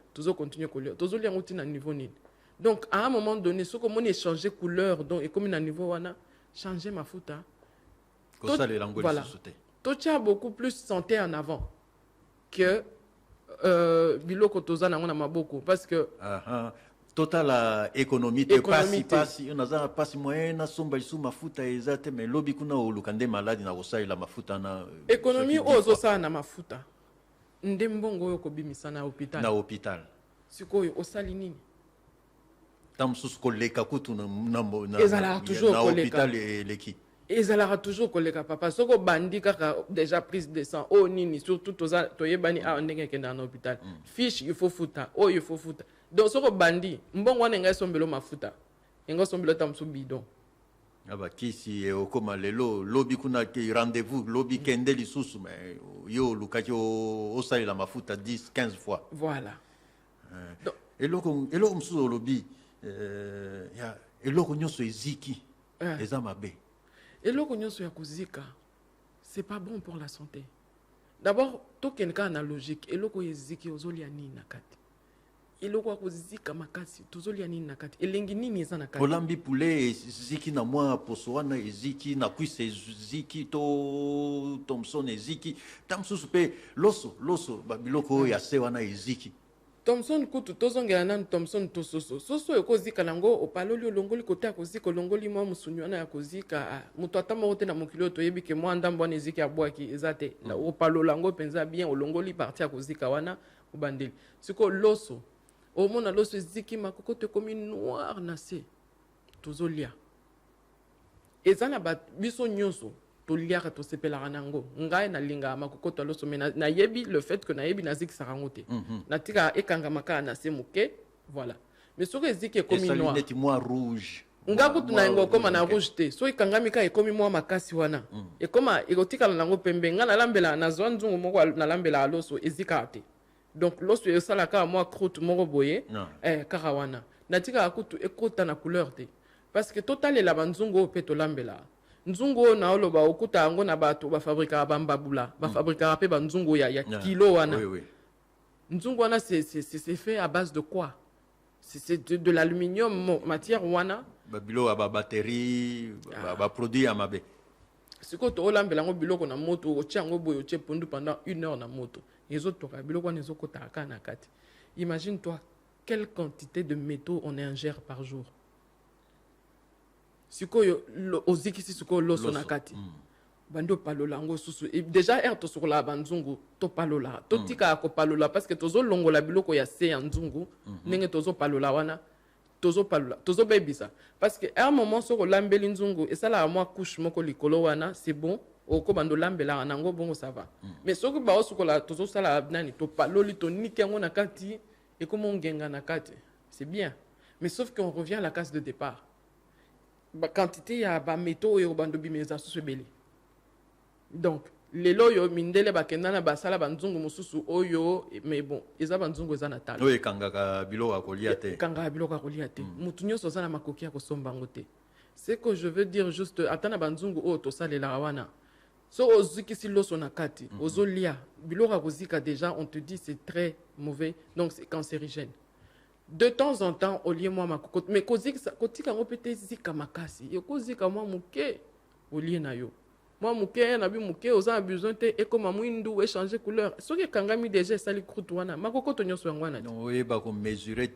tozolia ngoti na niveau nini. Donc à un moment donné ce que mon échanger couleur donc et comme na niveau wana changer mafuta ko ça les langues voilà. To tient beaucoup plus santé en avant que biloko toza na ngona maboko parce que total économie te pasi on a pasi moyen na somba isu mafuta ezate mais lobi kuna olukande maladi na kosaila mafuta na économie ozo sa na mafuta ndembongo yo kobimisa na hôpital sikoyo osali nini tam susu koleka kutu na ezala toujours na hôpital leki ezala toujours koleka papa soko bandi kaka déjà prise de sang oh nini surtout toyebani a ndenge kenda na hôpital fiche il faut futa oh il faut futa. Donc soko bandi mbongo wana ngai sombelo mafuta ngo sombelo tamsu bidon aba kisi e okoma lelo lobi kuna ki rendez-vous lobi kende lisusu mais yo lukaki o sali la mafuta 10 15 fois voilà eloko msuzo lobi ya eloko nyonso eziki eza mabe eloko nyonso ya kuzika c'est pas bon pour la santé. D'abord tokenka analogique eloko eziki ozolia nini na kati eloko akozika makasi tozolia nini na kati elengi nini eza na kati olambi poulet eziki na mwa poso wana eziki na kuise eziki to Thomson eziki tamsusu pe loso babiloko ya se wana eziki Thomson kutu tozongela nanu Thomson to soso ekozika nango opaloli olongoli kote ya kozika olongoli mwa musuni wana ya kozika moto ata moko te na mokili oyo toyebi ke mwa ndambo wana eziki abwaki eza te opalola yango mpenza bien olongoli parti ya kozika wana obandeli sikoyo loso omona loso eziki makoko to ekomi noir na se tozolia eza na biso nyonso toliaka tosepelaka nango ngai nalingaka makoko to loso mais nayebi le fait que nayebi nazikisaka yango te natika ekangamaka na se moke voilà mais soki eziki ekomi noir neti mwa rouge nga kutu na yango ekoma na rouge te so ekangami ka ekomi mwa makasi wana ekoma ekotikala nango pembe nga nalambela nazwa nzungu moko nalambela loso ezikaka te donc loso esalaka mwa croûte moko boye kaka wana natikaka kutu ekota na couleur te parce que totalela banzungu oyo mpe tolambela nzungu oyo naoloba okuta yango na bato bafabrikaka bambabula bafabrikaka mpe banzungu ya kilo wana nzungu wana c'est fait à base de quoi c'est de l'aluminium matière wana babilo ba batterie ba produit ya mabe sikoyo toolambela yango biloko na moto otia yango boye otie pondu pendant 1 heure na moto ezotoka biloko wana ezokotaka kaka na kati imagine toi quelle quantité de métaux on ingère par jour sikoyo ozikisi sikoyo loso na kati bandi opalola yango susu déjà ere tosokola banzungu topalola totikaka kopalola parce que tozolongola biloko ya se ya nzungu ndenge tozopalola wana tozobebisa parce que un moment soko olambeli nzungu esalaka mwa couche moko likolo wana c'est bon oko bando olambelaka nango bongo ça va mais soki baosokola tozosala nani topaloli toniki yango na kati ekoma ongenga na kati c'est bien mais sauf qu'on revient à la case de départ quantité ya bamétaux oyo bando bimeza susu ebele donc lelo oyo mindele bakenda na basala banzungu mosusu oyo mais bon eza banzungu eza na talo oyo ekangaka biloko ya kolia te ekangaka biloko ya kolia te mutu nyonso aza na makoki ya kosomba yango te ce que je veux dire juste ata na banzungu oyo tosalelaka wana so ozikisi loso na kati ozolia biloko ya kozika déjà on te dit c'est très mauvais donc c'est cancérigène de temps en temps olie mwa makoko mais kotika yango mpe te zika makasi ekozika mwa moke olie na yo mwa moke na bi moke oza na besoin te ekoma mwindu échanger couleur soki ekangami déjà esali croûte wana makoko to nyonso yango wana te oyeba komesurer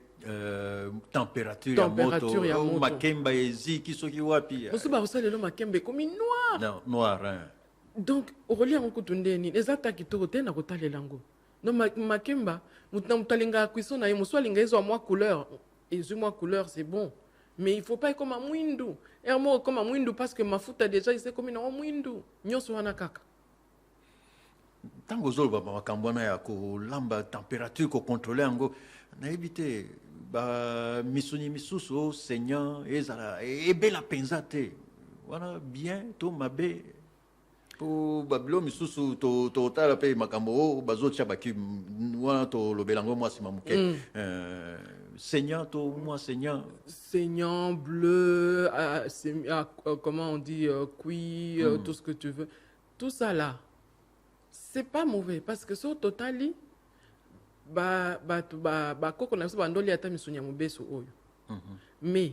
température ya moto makemba eziki soki wapi mosu bakosalelo makemba ekomi noir donc okolia yango kutu ndeni eza ta kitoko te na kotalela yango non makemba mutu na mutu alingaka cuisson na ye mosu alinga ezwa mwa couleur ezwi mwa couleur c'est bon mais il faut pas ekoma mwindu ermo ekoma mwindu parce que mafuta déjà ise ekomi nango mwindu nyonso wana kaka ntango ozoloba makambo wana ya kolamba température kocontrole yango nayebi te bamisuni misusu seignant ezala ebela mpenza te wana bien to mabe po babilo misusu totala mpe makambo oyo bazotia baki wana tolobela yango mwa nsima moke saignant to mwa saignant bleu comment on dit cuit tout ce que tu veux tout ça là c'est pas mauvais parce que sur totali bakoko na biso bandoli ata misuni ya mobeso oyo mais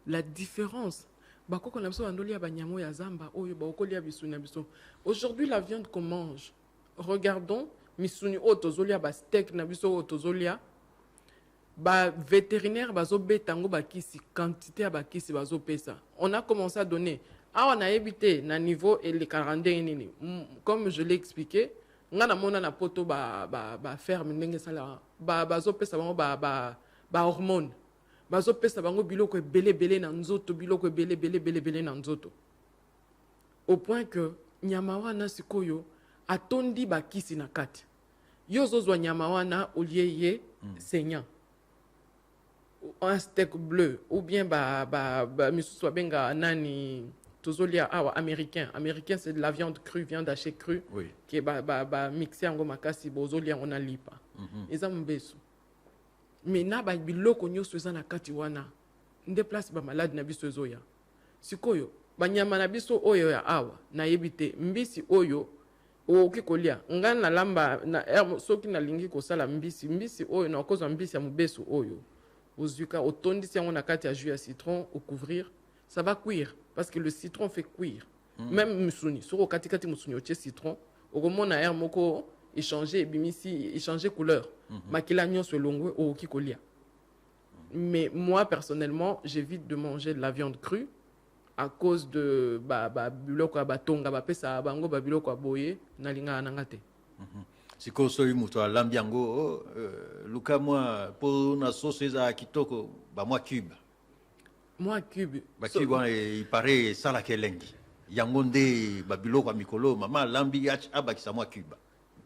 la différence bakoko na biso bandoli ya banyama ya zamba oyo bakolia bisuni na biso aujourd'hui la viande qu'on mange regardons misuni oyo tozolia basteak na biso oyo tozolia vétérinaire bazobeta yango bakisi quantité ya bakisi bazopesa on a commencé à donner awa nayebi te na niveau elekaka ndenge nini comme je l'ai expliqué nga namona na poto ferme ndenge esalaka bazopesa bango hormone bazopesa bango biloko ebele na nzoto biloko ebele na nzoto au point que nyama wana sikoyo atondi bakisi na kati yo ozozwa nyama wana olie ye saignant un steak bleu ou bien misusu babenga nani tozolia awa américain c'est de la viande crue viande hachée crue qui mixé yango makasi bozolia yango na lipa eza mbeso mais na biloko nyonso eza na kati wana nde place bamaladi na biso ezoya sikoyo banyama na biso oyo ya awa nayebi te mbisi oyo okoki kolia ngai nalamba soki nalingi kosala mbisi oyo nakozwa mbisi ya mobeso oyo ozwika otondisi yango na kati ya jus ya citron ocouvrir ça va cuire parce que le citron fait cuire même musuni soko katikati musuni otie citron okomona moko échanger bimisi échanger couleur makila nyonso elongwe okoki kolia. Mais moi personnellement j'évite de manger de la viande crue à cause de biloko ya batonga bapesa bango biloko ya boye nalinga nanga te. Siko soyi muto alambi yango luka moi po na sauce eza kitoko ba moi cube. Moi cube. Ba cube il paraît ça la kelengi. Yango nde ba biloko ya mikolo mama lambi abakisa moi cube.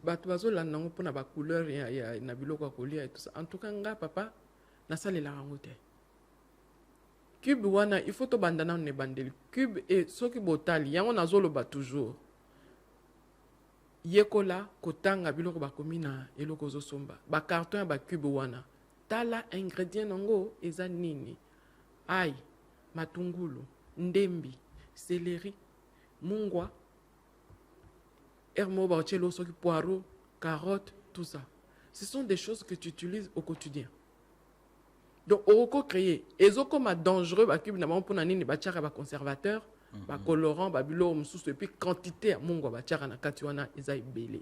Bato bazolanda nango mpona bacouleur ya na biloko ya kolia et tout ça. En tout cas nga papa nasalela yango te. Cube wana il faut to bandana ne bandeli. Cube et soki botali yango nazoloba toujours. Yekola kotanga biloko bakomi na eloko zosomba. Ba carton ya ba cube wana. Tala ingrédient nango eza nini? Ail, matungulu, ndembi, céleri, mungwa, hermo barchelo soki poireau, carotte, tout ça. Ce sont des choses que tu utilises au quotidien. Donc oko créer ezoko ma dangereux ba cube na mpona nini ba tiaka ba conservateur, ba colorant, ba biloko mususu et puis quantité ya mungwa ba tiaka na kati wana eza ebele.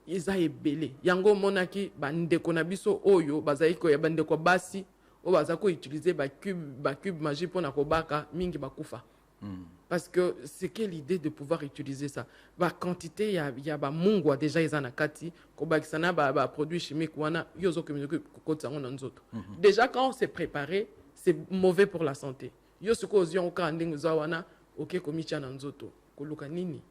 Eza ebele. Yango monaki ba ndeko na biso oyo bazali ko ya bandeko basi o baza ko utiliser ba cube magie pona ko baka mingi bakufa. Parce que c'est quelle l'idée de pouvoir utiliser ça. Ba quantité ya ba mungwa déjà ils en a kati ko bakisana ba produits chimiques wana yozo ko kokotsa ngona nzoto. Déjà quand c'est préparé, c'est mauvais pour la santé. Yo ce ko zion ka ndingu za wana OK komicha na nzoto. Ko luka nini?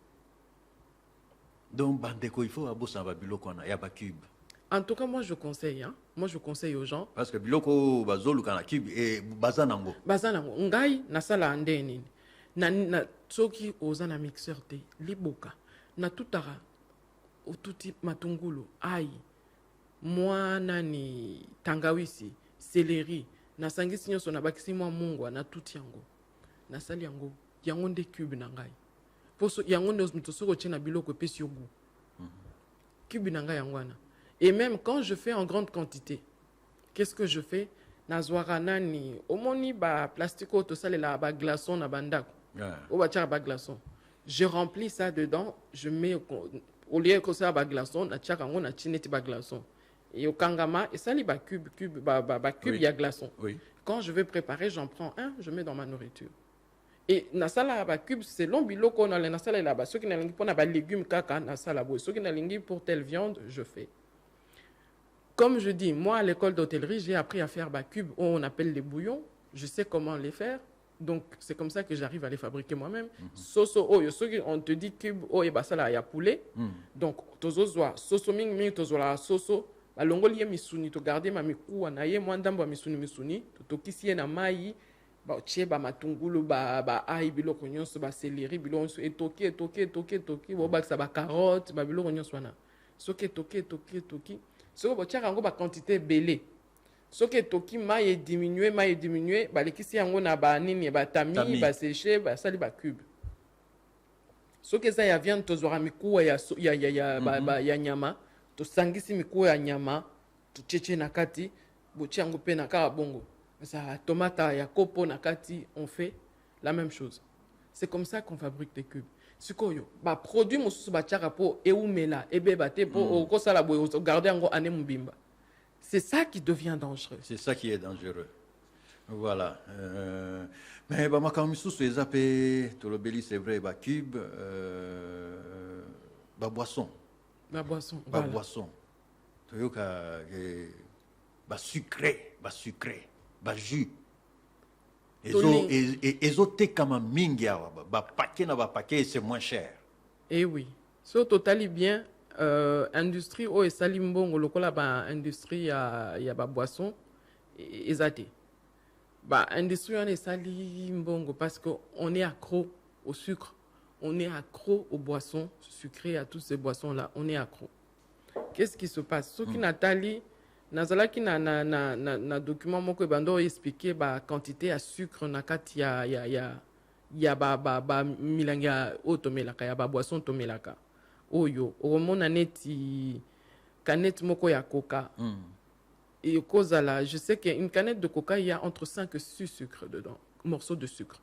Donc bandeko il faut abosa ba biloko wana ya ba cube. En tout cas moi je conseille moi je conseille aux gens parce que biloko bazoluka na cube et bazanango. Bazanango ngai nasala ande nini? Na soki oza na mixeur te liboka na tutara otuti matungulu ai mwana ni tangawisi céleri na sangisi nyonso na bakisi mwa mungwa na tuti yango na sali yango nde cube na ngai poso yango nde mtosoko tina biloko pesi yogu cube na ngai yango wana. Et même quand je fais en grande quantité, qu'est-ce que je fais? Nazwara nani omoni ba plastico to salela ba glaçon na bandako. Au bâtiment à glaçon. Je remplis ça dedans, je mets au lieu que ça à glaçon, na tchaka on a chineti ba glaçon. Et au kangama et ça li ba cube oui. Ya glaçon. Oui. Quand je vais préparer, j'en prends un, je mets dans ma nourriture. Et na sala ba cube c'est long biloko na na sala là bas ceux qui na lingi pour na ba légumes kaka na sala boy ceux qui na lingi pour telle viande, je fais. Comme je dis, moi à l'école d'hôtellerie, j'ai appris à faire ba cube, on appelle les bouillons, je sais comment les faire. Donc, c'est comme ça que j'arrive à les fabriquer moi-même. Soso, on te dit cube, basala ya poulet. Donc, tozozoa, soso ming, tozola soso, balongoli misuni, to garder ma miku, anaye, mwandambo misuni, to kisi na mai, ba tche, ba matungulu, ba aïe, biloko nyonso, ba céleri, biloko nyonso, et toki, bo bak sa ba carotte, ba biloko nyonso wana. Soke toki. Soko bo tchaka ngo ba quantité belé. Ce qui est toki maille diminué, bah les kisi yango na ba nini ba tami, ba séché, ba sali ba cube. Ce qui ça ya viande to zora miku ya ya nyama, to sangisi miku ya nyama, to cheche na kati, bochi yango pe na ka bongo. Ça tomate ya kopo na kati, on fait la même chose. C'est comme ça qu'on fabrique des cubes. Sikoyo, ba produit mosusu ba tchaka po eumela, ebe ba te po ko sala boyo garder yango ane mbimba. C'est ça qui devient dangereux. C'est ça qui est dangereux. Voilà. Mais bah quand même sous les appels, tout le belly c'est vrai, bah cube, bah boisson. Bah boisson. Bah voilà. Boisson. Tu vois que bah sucré, bah jus. Et autres comme mingia, bah paquet c'est moins cher. Eh oui. So totally bien. Industrie o esali mbongo lokola ba industrie ya ba boisson ezate ba industrie on esali mbongo parce que on est accro au sucre, on est accro aux boissons sucrées, à toutes ces boissons là, on est accro. Qu'est-ce qui se passe? Ce qui Nathalie nazalaki na document moko bando expliquer ba quantité à sucre na kati ya ba milanga otomelaka ya ba boisson tomelaka. Oyo, omona neti canette moko ya coca. Et cause à la, je sais qu'une canette de coca, il y a entre 5 et 6 sucres dedans, morceaux de sucre.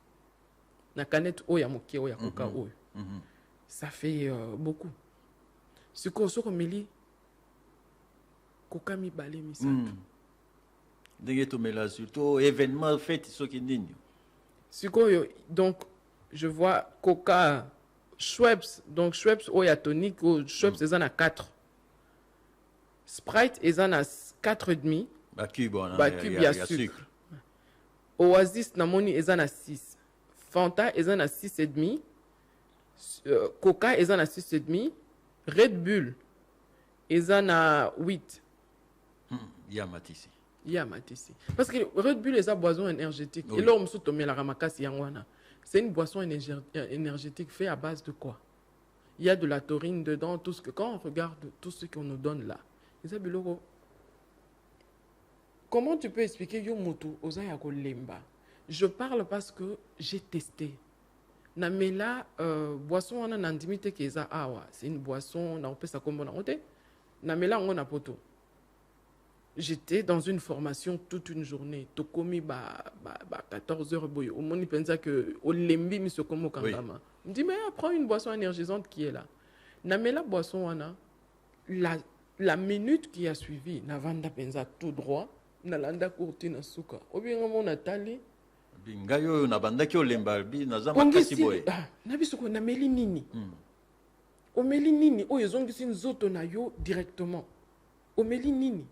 La canette oya moki oya coca oyo. Ça fait beaucoup. sikoyo soki omeli koka mibale misato ndenge tomela surtout événement fête soki nini sikoyo donc je vois coca Schweppes donc Schweppes oyo ya tonique oyo Schweppes eza na 4 Sprite eza na 4,5 bacube ya sucre Oasis namoni eza na 6 Fanta eza na 6,5 Coca eza na 6,5 Red Bull eza na 8 ya matisi parce que Red Bull eza boisson énergétique et là on tomelaka makasi yango wana c'est une boisson énergétique faite à base de quoi? Il y a de la taurine dedans, tout ce que quand on regarde tout ce qu'on nous donne là. Comment tu peux expliquer yo mutu ozaya ko lemba? Je parle parce que j'ai testé. Namela boisson wana nandimite keza awa, c'est une boisson na opesa kombo na ote. Namela ngo na poto. J'étais dans une formation toute une journée. Tokomi 14 heures boyo. Au moni pensa que au lembi mi se komo kangama. Me dit mais prends une boisson énergisante qui est là. Namela boisson wana la minute qui a suivi navanda pensa tout droit nalanda courtine suka. Obinga mon natali bingayo na bandaki olemba bi nazama kasi boye. Na bisuko na meli nini? O meli nini o yezongisi nzoto na yo directement. O meli nini?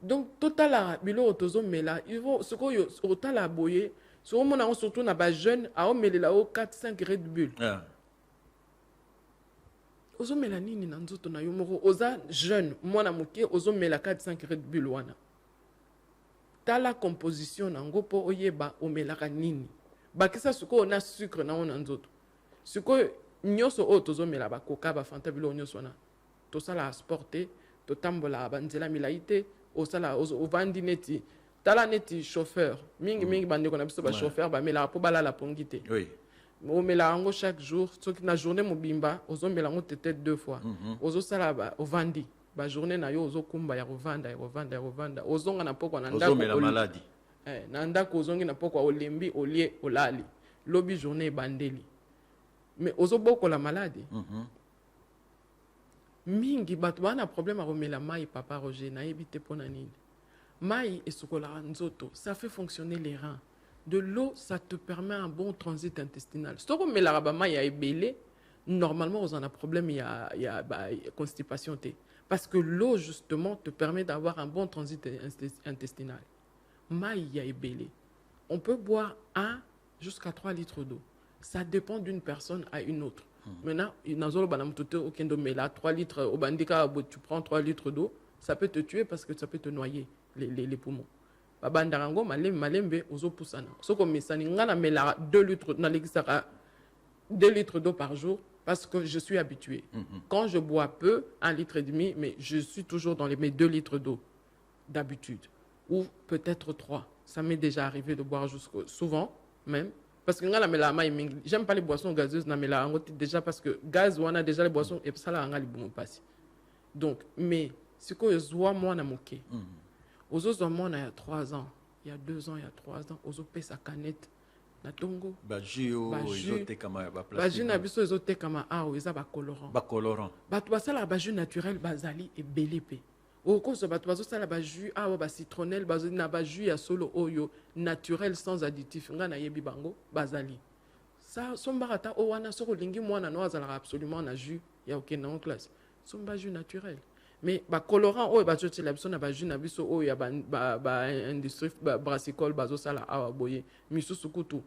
Donc total bilo otozo mela il faut ce ko yo otala boye so mona on surtout na ba jeune a o melela o 4-5 Red Bull ozo mela nini na nzoto na yo moko oza jeune mwana moke ozo mela 4-5 Red Bull wana tala composition nango po oyeba o melaka nini bakisa suko na sucre na ona nzoto suko nyoso o tozo mela ba coca ba fanta bilo nyoso na to sala sporter to tambola ba nzela milaite au sala au vandi neti tala neti chauffeur mingi bande qu'on a biso ba chauffeur ba mela po bala la pongité oui o mela ngo chaque jour soki na journée mobimba ozo mela ngo tete 2 fois ozo sala ba o vandi ba journée na yo ozo kumba ya revanda ozo nga na poko na ndako ozo mela maladie na ndako ozo ngi na poko olembi olie olali lobi journée bandeli mais ozo boko la maladie mingi bato bana problème a remela mai papa Roger na ebite pona nini mai esukola nzoto ça fait fonctionner les reins de l'eau ça te permet un bon transit intestinal stoko mela ba mai ya ebele normalement on en a problème il y a constipation té parce que l'eau justement te permet d'avoir un bon transit intestinal mai ya ebele on peut boire 1 jusqu'à 3 litres d'eau ça dépend d'une personne à une autre. Maintenant, mais là, 3 litres, au bandika, tu prends 3 litres d'eau, ça peut te tuer parce que ça peut te noyer les poumons. Babandarango, malembe, ozo poussana. So comme ça, n'ingana mela 2 litres, na l'exara 2 litres d'eau par jour parce que je suis habitué. Quand je bois peu, 1,5 litre, mais je suis toujours dans mes 2 litres d'eau d'habitude. Ou peut-être 3. Ça m'est déjà arrivé de boire souvent, même. Parce que j'aime pas les boissons gazeuses déjà parce que gaz on a déjà les boissons et ça là on a les bons passer. Donc mais ce que je vois moi na moké. Aux autres moi il y a 3 ans, il y a 2 ans, il y a 3 ans, aux autres sa canette na tongo. Ba jus izote kama ba plastique. Ba jus na biso izote kama eza ba colorant. Ba colorant. Ba to ça la ba jus naturel bazali et belépé. Au cause de bato ça la ba jus ba citronnelle bazali na ba jus ya solo oyo naturel sans additif nga na yebi bango bazali ça sombarata o wana soko lingi mwana no azala absolument na jus ya okena en classe somba jus naturel mais ba colorant oyo ba toti la biso na ba jus na biso oyo ya ba industrie brassicole bazo sala awa boye misusu kutu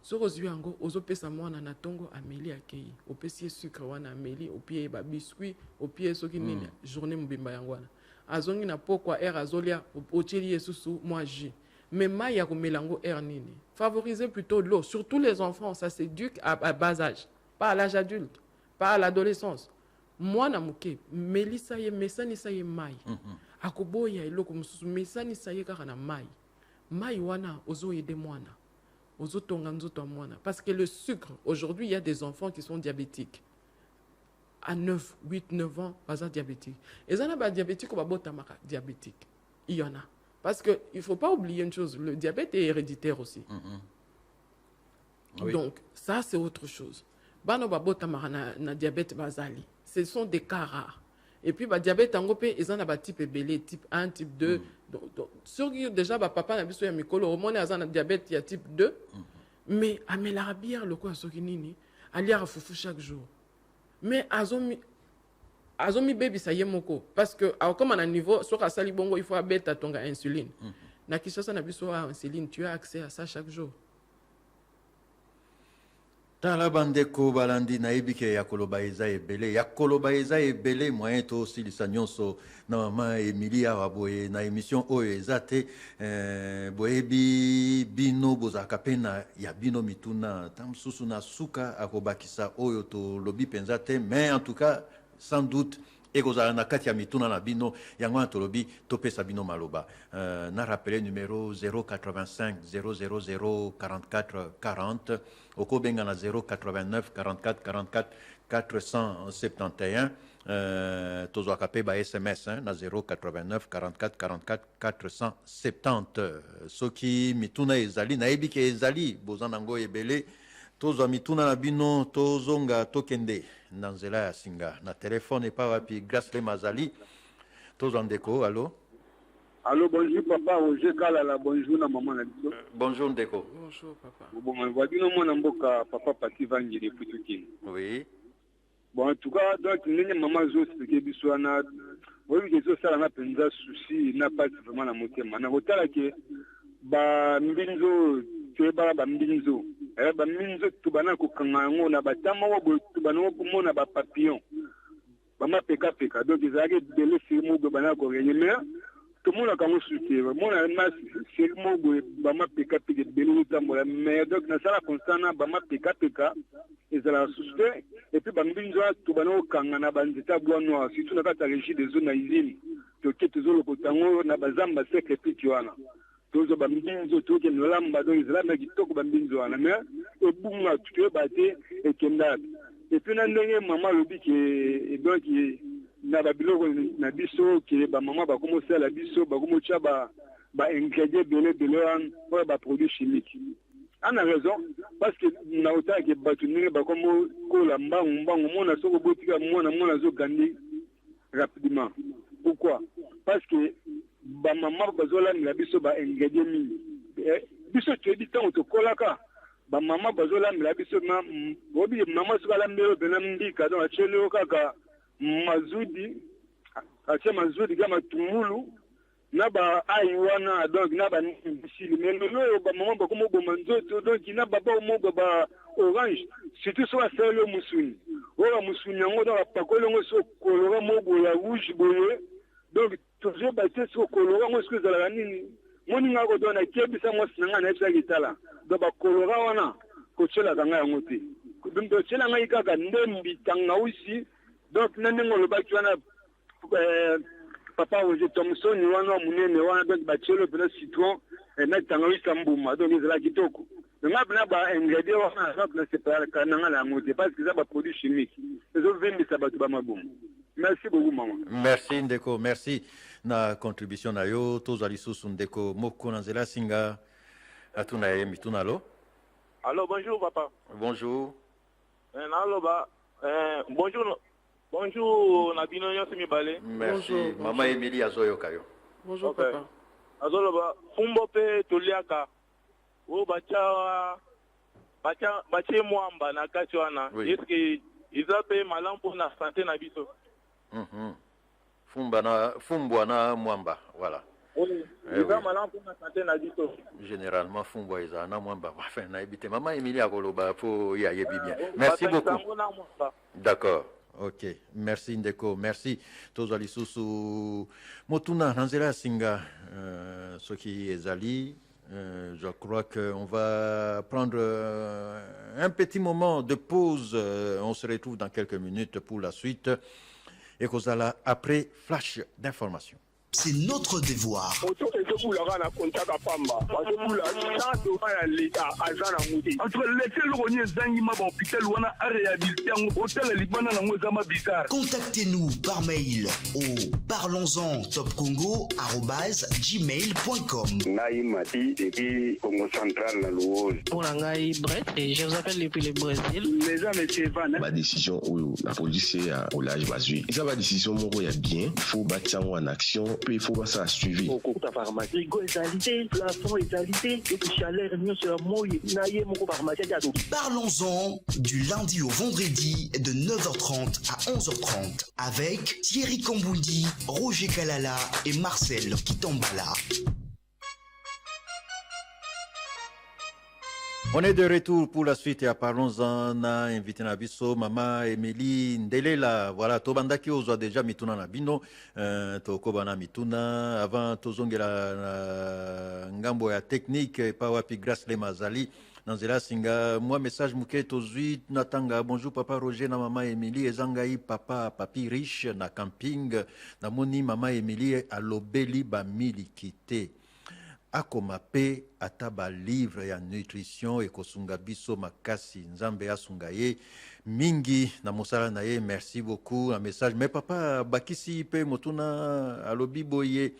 soko zwi yango ozo pesa mwana na tongo ameli akei opesi sucre wana ameli opie ba biscuit opie soki nini journée mbimba yango wana azongi na pokwa air azolia otili yesusu moi jus mais mai ya komelango air nini favoriser plutôt l'eau surtout les enfants ça s'éduque à bas âge pas à l'âge adulte pas à l'adolescence moi na muke melisa ye mesanisa ye mai akoboya eloko mususu mesanisa ye kaka na mai wana ozo yede mwana ozo tonga nzoto mwana parce que le sucre aujourd'hui il y a des enfants qui sont diabétiques à 9, 8, 9 ans, pas diabétique. Et ça n'a pas diabétique ou pas diabétique. Il y en a. Parce qu'il ne faut pas oublier une chose, le diabète est héréditaire aussi. Oui. Donc, ça, c'est autre chose. Bano babota na diabète bazali. ce sont des cas rares. Et puis, le diabète, ils ont un type ébélé, type 1, type 2. Donc, déjà, papa n'a pas de hormone, ils ont un diabète, il y a type 2. Mais, il y a bière, le quoi, ce qui n'est pas, il y a foufou chaque jour. Mais, azomi baby, ça y est, moko. Parce que, comme à un niveau, sur la salle, il faut abattre ton insuline. Na Kinshasa, na biso insuline, tu as accès à ça chaque jour. Tala bandeko balandi na ebike ya koloba eza ebele ya koloba eza ebele moyen to silisa nyonso na mama Emilia waboye na émission oyo ezate boyebi bino bozaka pena ya bino mituna tamsusu na suka akobakisa oyo to lobi penza te, mais en tout cas sans doute ekozala na kati ya mituna na bino yango na tolobi topesa bino maloba. Na rappelé numéro 085 000 44 40 okobenga na 089 44 44 471 tozwaka pe ba SMS na 089 44 44 470 soki mituna ezali nayebi ke ezali boza nango ebele tozwa mituna na bino tozonga tokende na nzela ya singa na telefone epa wapi Grace Mazali tozwa ndeko. Allo. Allô, bonjour papa, Roger Kalala, bonjour na maman na biso. Bonjour ndeko. Bonjour papa. Bon, wadino mwana mboka papa Pati Vangeli Putukin. Oui. Bon, en tout cas, donc nene maman zo expliquer biso na oui que ça na penza souci n'a pas vraiment la motema. Na hotala ke ba mbinzo teba ba mbinzo. Ba mbinzo tubana ko kanga ngo na batama wo tubana wo mona ba papillon. Ba ma peka peka donc ezake dele firmo go bana ko renyemer. Tout le monde a commencé à soutenir. Moi, c'est le mot de ma PK, mais donc, dans la constante, ma PK, et ça la soutient. Et puis, Bambinzo, tout le monde a bandita bois noir, surtout dans la régie des zones à usine, qui est toujours le cotango, n'a pas zamba sec et puis tu as. Tous les Bambinzo, tout le monde a donc Israël, qui toque Bambinzo à la mer, et boum, tu es battu et Kendad. Et puis, dans le maman, le dit que, donc, na babilo na biso ke ba mama ba komo sala biso ba komo tia ba ingrédients belé pour ba produits chimiques. On a raison parce que na ota ke batunire ba komo ko la mbangu mona soko botika mona zo gandi rapidement. Pourquoi? Parce que ba mama ba zola na biso ba ingrédients mini. Biso tu dis tant to kolaka ba mama ba zola na biso na bobi mama so la mbelo benamdi ka don achelo kaka mazudi acha mazudi kama tumulu na ba aiwana donc na ba nisili melolo ba mama ba komo bo manzoto donc na ba ba orange surtout so aselo musuni ora musuni ngo da pa kolongo so kolora mogo ya rouge boye donc toujours ba te so kolora ngo ce za la nini moni ngako dona kebisa mo sinanga na epsa kitala do ba kolora wana ko chela kanga ngote donc chela ngai kaka ndembi tanga usi. Donc, nous avons le bac, papa, Roger Thompson, nous avons un bachelor de la citron, et nous avons un sambouma, donc ils ont la kitoko. Nous avons un ingrédient, c'est pas le canard à la moitié, parce que ça va produit chimique. Nous avons 20 000. Merci beaucoup, maman. Merci, Ndeko, merci. Na contribution na yo, tous les sous Ndeko, Moko Nanzela Singa, Atuna Mituna, allo? Allô, bonjour, papa. Bonjour. Allô, bonjour. Bonjour, Nabino Yosemi Balé. Merci. Bonjour, Maman Emilie Azoyo Kayo. Bonjour okay. papa. Azoloba, Fumbope Toliaka. O bacha mwamba na kachwana. Oui. Est-ce que ils appellent malam pour la santé na biso? Fumbwa na mwamba, voilà. Oui. Ils appellent malam pour la santé na biso. Généralement, Fumbwa is na mwamba. Enfin, na ebite. Maman Emilie Akoloba pour y aller bien. Merci beaucoup. D'accord. Ok, merci Ndeko, merci. Tozali susu Motuna Nanzela Singa, ce qui est Ali. Je crois qu'on va prendre un petit moment de pause. On se retrouve dans quelques minutes pour la suite. Et Kozala après flash d'information. c'est notre devoir. Contactez-nous par mail au parlonsentopcongo@gmail.com. Pour Langai Brett, et je vous appelle depuis le Brésil. Les gens, monsieur Van. Ma décision, la police est au large basé. Et ça, ma décision, mon il y a bien. Il faut battre en action, puis il faut pas ça suivre. Parlons-en du lundi au vendredi de 9h30 à 11h30 avec Thierry Kombundi, Roger Kalala et Marcel Kitambala. On est de retour pour la suite et parlons-en. On a invité Nabiso, Maman Emily Ndelela. Voilà, Tobandaki ozo déjà mituna Nabino, Tokobana mituna. Avant Tozongela Ngambo ya technique, Pawapi Grace Lemazali. Nanzela Singa, moi message mouké tozui natanga. Bonjour papa Roger na Maman Emily. Ezangai papa papi riche na camping. Namoni Maman Emily alobeli ba milikite. Akomape ataba livre ya nutrition ekosunga biso makasi nzambe asunga ye mingi na mosala na ye. Merci beaucoup un message mais papa bakisi pe motuna alobi boye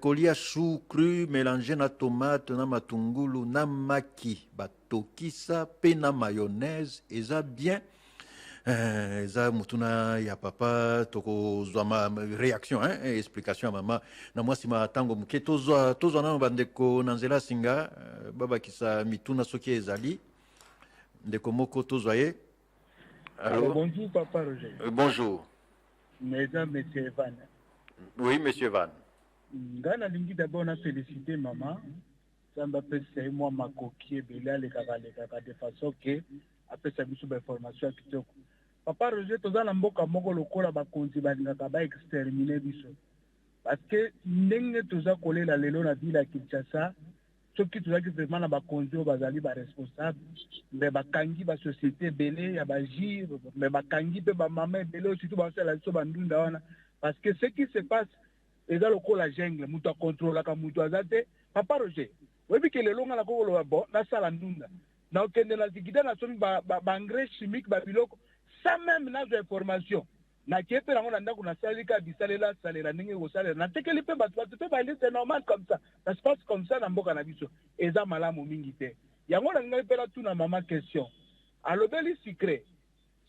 kolia chou cru mélangé na tomate na matungulu na maki batokisa pe na mayonnaise eza bien. Eza mutuna ya papa toko zwa réaction explication à maman na moi si ma tango muke tozwa na bandeko nanzela singa baba kisa mituna soki ezali ndeko moko tozwa ye. Alors bonjour papa Roger. Bonjour. Mesdames, monsieur Van. Oui monsieur Van. Ngana lingi d'abord na féliciter maman. Samba pesa moi makoki bela le kaka de façon que après ça biso ba information kitoko. Papa Roger toza na mboka moko lokola bakonzi balingaka ba exterminer biso parce que ndenge toza kolela lelo na ville ya Kinshasa soki tozaki vraiment na bakonzi oyo bazali baresponsable me bakangi basociété ebele ya bagir me bakangi mpe bamama ebele oyo surtout basala biso bandunda wana parce que ce qui se passe eza lokola jungle moto akontrolaka moto aza te. Papa Roger oyebi ke lelo nga nakokoloba bon nasala ndunda na okende na zikida na somi baengrais chimique babiloko sans même nazo information na kiepe nango na ndako na salika bisalela salela ndenge kosalela na tekeli pe bato pe baili c'est normal comme ça se passe comme ça na mboka na biso eza malamu mingi te yango na ngai pe la tuna mama question alobeli secret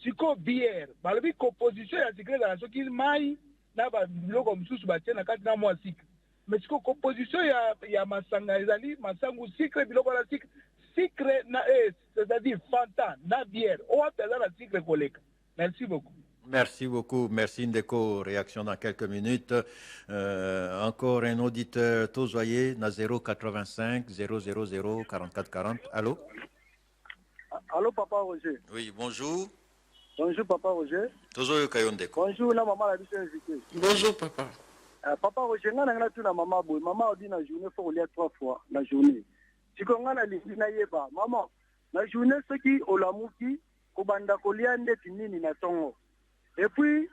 siko bière balobi composition ya secret na soki mai na ba biloko msusu batie na kati na mwa secret mais siko composition ya masanga ezali masangu secret biloko na secret na c'est-à-dire Fanta na bière o apela la secret koleka. Merci beaucoup. Merci beaucoup. Merci Ndeko. Réaction dans quelques minutes. Encore un auditeur Tozoyer na 085 000 44 40. Allô? Allô papa Roger. Oui, bonjour. Bonjour papa Roger. Tozoyo Kayondeko. Bonjour la maman la biso invité. Bonjour papa. Papa Roger ngana tu na maman boy. Maman odi na journée faut lire 3 fois la journée. Siko ngana lingi na yeba maman la journée soki olamuki kobanda kolia ndeti nini na tongo et puis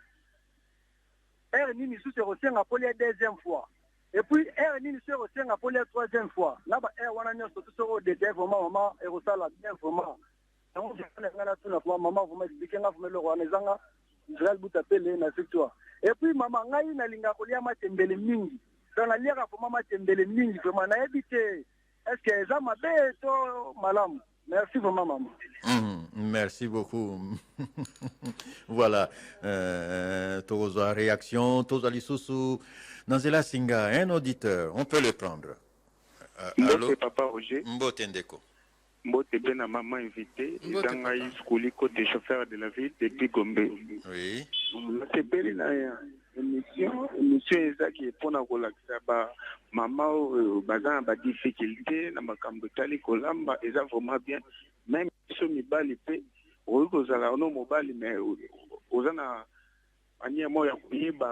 nini sous se resenga pour la deuxième fois et puis nini se resenga pour la troisième fois là ba wana nyoso to so de vraiment maman et resala bien vraiment donc je connais ngana tu na maman vous m'expliquer nga vous me le roi nezanga Israël butapele na victoire et puis maman ngai na linga kolia matembele mingi dans la liera pour maman matembele mingi vraiment na ebité est-ce que ça m'a bête malam. Merci vraiment maman. Merci beaucoup. Voilà. Toza réaction, Toza Lissousou. Nanzela Singa, un auditeur, on peut le prendre. Allô, papa Roger. Mbote Ndeko. Mbote Bena maman invité. Dangaï Skouli, côté chauffeur de la ville depuis Gombe. Oui. C'est belle émission ezaki epona kolakisa mama baza na badifficulté na makambo etali kolamba eza vraiment bien même so mibali mpe oyi kozala ono mobali mais oza na manière moko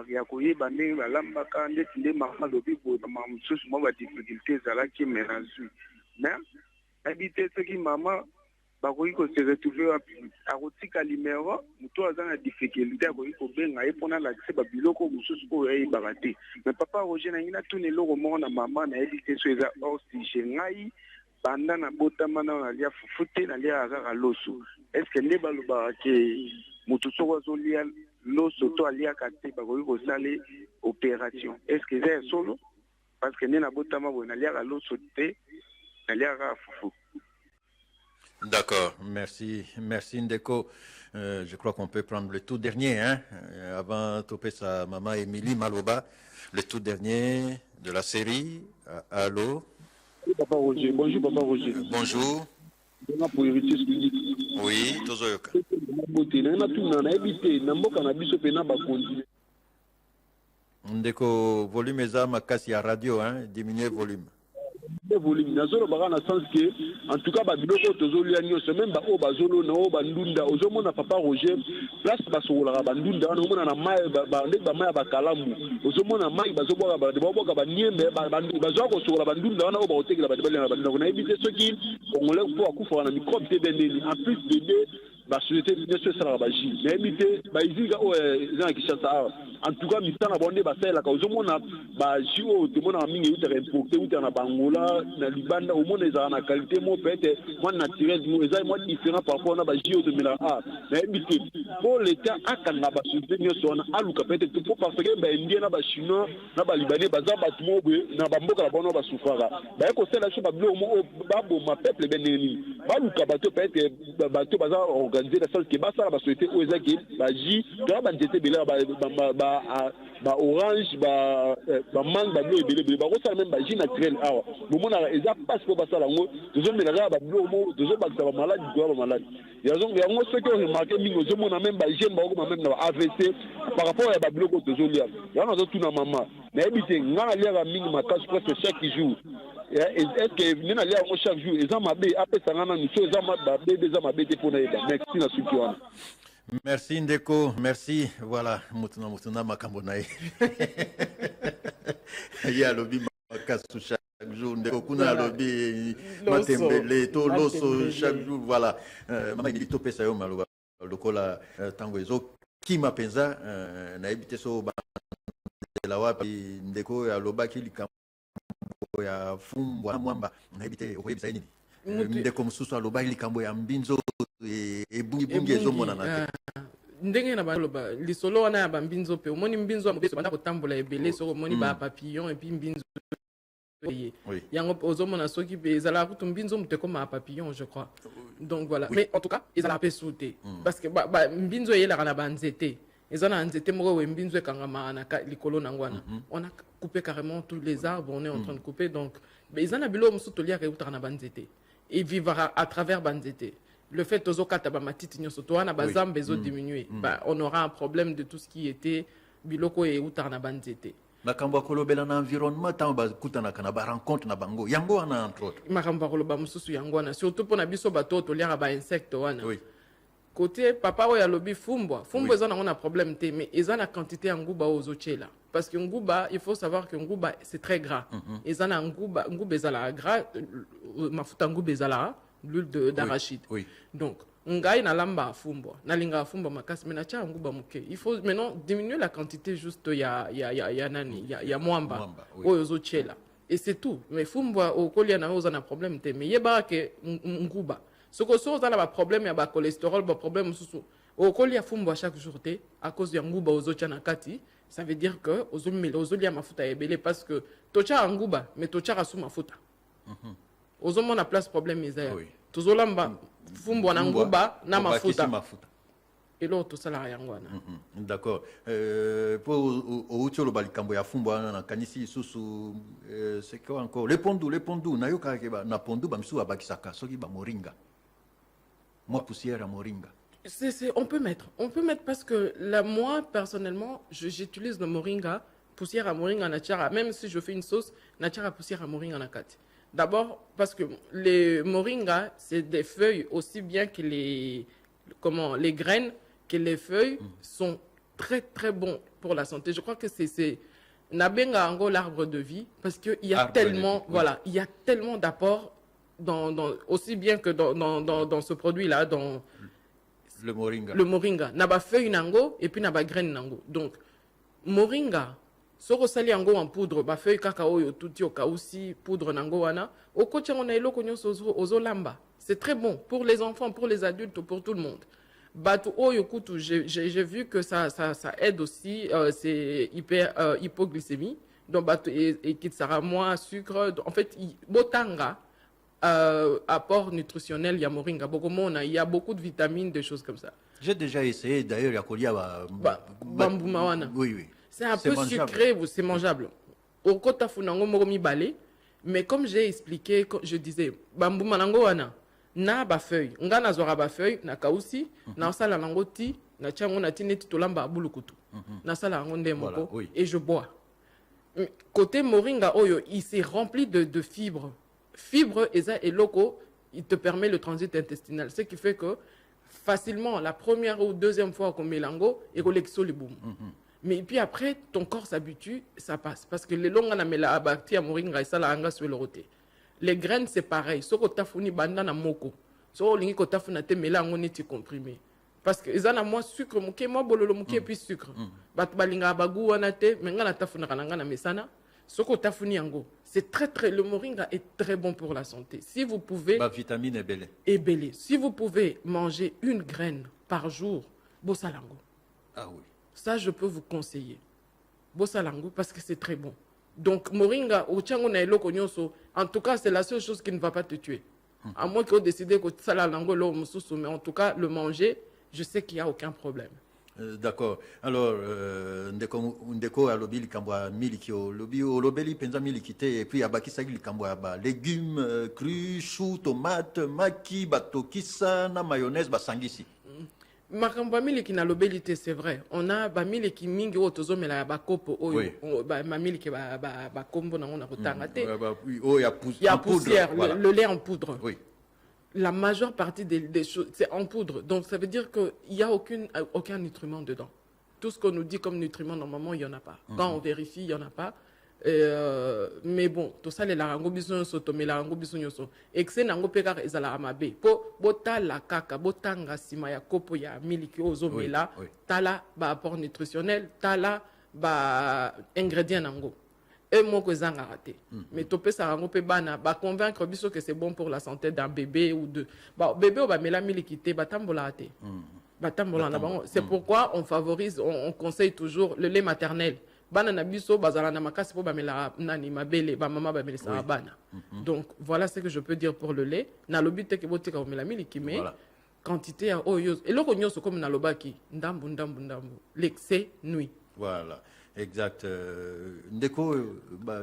ya koyeba ndenge balambaka ndeti nde mama alobi boye bamama mosusu mwa badifficulté ezalaki me na zwi mais nayebi te soki mama bakoki kose retrouve wapi akotika limero moto aza na difficulté akoki kobenga ye mpona alakise babiloko mosusu oyo eyebaka te mais papa Roger nangi natuna eloko moko na mama nayebi te so eza hors sujet ngai banda na botama na nalia fufu te nalia kaka loso est ce que nde balobaka ke moto soko azolia loso to aliaka te bakoki kosala opération est ce que eza ya solo parce que nde na botama boye naliaka loso te naliaka kaka fufu. D'accord, merci Ndeko. Je crois qu'on peut prendre le tout dernier, hein, avant topé sa maman Émilie Maloba, le tout dernier de la série. Allô? Papa Roger. Bonjour Papa Roger. Bonjour. Oui, Tozoyoka. Ndeko, volume eza makasi ya radio, hein, diminuer volume. Volume nazolo baka na sens que en tout cas ba biloko tozolia nyonso même ba o bazolo na o bandunda ozomona Papa Roger place basokola ba ndunda na omona na mai ba ndek ba mai ba kalamu ozomona mai bazoboka ba boka ba niembe ba bazoko sokola ba ndunda na o ba otekela ba debele na ba ndunda na ebite soki ongole po akufa na microbe te beneli en plus de la société bien sûr baji mais éviter ba iziga o za kishasa en tout cas mitana bonde ba sala ka ozomona ba jio te mona mingi uta importé uta na bangola na libanda au monde za na qualité mo peut-être moi naturel mo eza moi différent par rapport na ba jio de mila mais éviter pour l'état akanga ba société bien sûr na aluka peut-être tout parce que ba indien na ba chinois na ba libanais ba za ba tumo na ba mboka la bono ba sufara ba ko sala so ba blo mo ba bo ma peuple beneni ba luka ba to peut-être ba to ba za organiser la salle qui basa la société où est-ce que ba ji to ba ndete bela ba orange ba mangue ba bleu belé ba ko sala même ba ji naturel awa mo na eza passe ko basala ngo tozo mela ba bleu mo tozo ba sa malade ba malade ya zongo ya ngo ce que remarqué mingo zo mona même ba gemme ba ko même na AVC par rapport à ba bleu ko tozo lia ya na zo tuna mama na ebité nga lia mingi makasu presque chaque jour. Est-ce que nous allons chaque jour ils ont mabé après ça nous sommes des mabé pour nous merci na sukiwana. Merci Ndeko, merci. Voilà, mutuna makambonaye. Ya lobi makasu chaque jour Ndeko kuna lobi matembele to loso chaque jour voilà. Mama il topé ça yo maloba lokola tango ezo kima penza na ebite so ba la wapi Ndeko ya lobaki likambo ya fumbwa mwamba na ebite okoyebisa nini Ndeko mususu aloba likambo ya mbinzo ebungi ezomona na te ndenge na baloba lisolo wana ya bambinzo pe omoni mbinzo amobeso banda kotambola ebele soko omoni ba papillon et puis mbinzo yango ozomona soki pe ezala kutu mbinzo muteko ma papillon je crois donc voilà mais en tout cas ezala pe sauté parce que mbinzo yela na banzete ezana nzete moko we mbinzo ekangama na likolo nangwana on a coupé carrément tous les arbres on est en train de couper donc ezana bilo musu tolia ka utaka na banzete et vivra à travers banzete. Le fait que les matiti nyoso to wana bazam bezo diminuer on aura un problème de tout ce qui était biloko et utaka na banzete. Makambo kolobela na environnement tant ba kutana kana ba rencontre na bango yango wana entre autres makambo koloba mususu yango wana surtout pour na biso bato to liaka ba insecte wana côté papa oya lobi fumbwa ezana on a problème té mais ezana quantité nguba ozochela parce que nguba il faut savoir que nguba c'est très gras ezana nguba ezala gras mafuta nguba ezala l'huile d'arachide donc ngai na lamba fumbwa na linga fumbwa makasi mais na cha nguba muke il faut maintenant diminuer la quantité juste ya nani ya mwamba ozochela et c'est tout mais fumbwa okolia na ozana problème té mais yeba ke nguba ce que ça a un problème, il y a un cholestérol, un problème. Au colis à fumbo à chaque jour, à cause du ngouba aux autres nakati, ça veut dire que aux autres ma futa ebele parce que tocha ngouba, mais tocha rasu ma futa. Aux hommes on a place problème misère. Tozolamba fumbo na ngouba na ma futa. Et l'autre ça la yangwana. D'accord. Pour au tcholo balikambo ya fumbo na kanisi susu c'est quoi encore les pondou na yoka ke na pondou ba msu abakisaka soki ba moringa. Moi poussière à moringa. On peut mettre parce que moi personnellement j'utilise le moringa poussière à moringa natura même si je fais une sauce natura poussière à moringa nakati. D'abord parce que les moringa c'est des feuilles aussi bien que les graines que les feuilles sont très très bons pour la santé. Je crois que c'est Nabenga Ango l'arbre de vie parce que il y a tellement il y a tellement d'apports aussi bien que dans ce produit-là, dans le moringa. Le moringa. Na ba feuille nango et puis na ba graine nango. Donc, moringa, soko sali yango en poudre, ba feuille cacao yo tuti o aussi poudre nango wana. Au kocha on a eloko nyonso ozo lamba. C'est très bon pour les enfants, pour les adultes, pour tout le monde. Batu oyo kutu, j'ai vu que ça aide aussi, c'est hypoglycémie. Donc, et qui sera moins sucre. En fait, botanga, apport nutritionnel, il y a moringa. Il y a beaucoup de vitamines, des choses comme ça. J'ai déjà essayé, d'ailleurs, il y a Kolia. Bamboumawana. Oui. C'est un peu sucré, c'est mangeable. Au kota funango moromi balé. Mais comme j'ai expliqué, je disais, bamboumanango wana, na ba feuille. Nga na zora ba feuille, na kausi, na sala nango ti, na chango na tineti tolamba abulukutu. Na sala nango ndemoko, et je bois. Côté moringa oyo, il s'est rempli de fibres. Fibres et loco, il te permet le transit intestinal. Ce qui fait que facilement, la première ou deuxième fois qu'on met l'ango, et qu'on l'exo le boum. Mais puis après, ton corps s'habitue, ça passe. Parce que les longs, on a mis la abacti à moringa et ça la anga sur le roté. Les graines, c'est pareil. Ce que tu as fourni, bandana moko. Ce que tu as fourni, tu as mis là, comprimé. Parce que ils ont moins sucre, moi bololo et puis sucre. Bat balinga bagu wanate, mais ngana tafuna kananga mesana. Soko tafuni yango. C'est très le moringa est très bon pour la santé. Si vous pouvez vitamine est belle. Si vous pouvez manger une graine par jour, bosalango. Ah oui. Ça je peux vous conseiller. Bosalango parce que c'est très bon. Donc moringa ochango na eloko nyonso, en tout cas c'est la seule chose qui ne va pas te tuer. À moins que vous décidez que ça la lango lo mususu, mais en tout cas le manger, je sais qu'il n'y a aucun problème. D'accord. Alors, ndeko alobi likambwa miliki olobeli penza miliki te et puis abakisa likambwa ba légumes crus, choux, tomates, maki, batokisa na mayonnaise basangisi. Makamba miliki na lobeli te, c'est vrai. On a ba miliki mingi o tozomela ba kopo oyo ba miliki ba kombo na ona kotanga te. Il y a poussière, voilà. Le lait en poudre. Oui. La majeure partie des choses, c'est en poudre. Donc, ça veut dire qu'il n'y a aucun nutriment dedans. Tout ce qu'on nous dit comme nutriment, normalement, il n'y en a pas. Quand on vérifie, il n'y en a pas. Mais bon, tout ça, les larango bisons soto, mais larango bisons yoso. Et que c'est nango pekar ezala amabe. Po bota la kaka, botanga sima ya kopo ya miliki ozo mela, tala ba apport nutritionnel, tala ba ingrédient nango. Et moi que ça raté. Mais topé ça rango bana ba convaincre biso que c'est bon pour la santé d'un bébé ou de bébé ou ba mela milikité ba tambola raté. Ba tambola na bango. C'est pourquoi on favorise, on conseille toujours le lait maternel. Bana na biso bazala na makasi po ba mela nani mabele ba mama ba mela sa bana. Donc voilà ce que je peux dire pour le lait. Na lobite ke botika mela miliki mais quantité à oyos et le rognoso comme na lobaki ndambu l'excès nuit. Voilà. Exact. Ndeko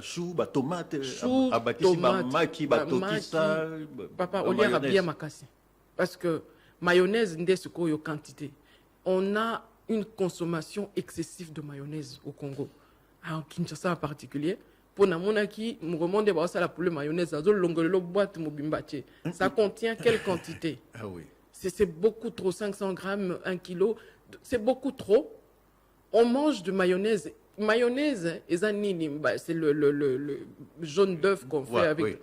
chou, tomate, abakisi maki, batokisa. Papa, on a bien makasi. Parce que mayonnaise ndesiko yo quantité. On a une consommation excessive de mayonnaise au Congo. En Kinshasa en particulier. Pour na monaki, me remonte ba ça la pour le mayonnaise, ça longolo boîte mobimbache. Ça contient quelle quantité? Ah oui. C'est beaucoup trop, 500 grammes, 1 kilo. C'est beaucoup trop. On mange de mayonnaise. Mayonnaise, c'est le jaune d'œuf qu'on fait avec. Oui.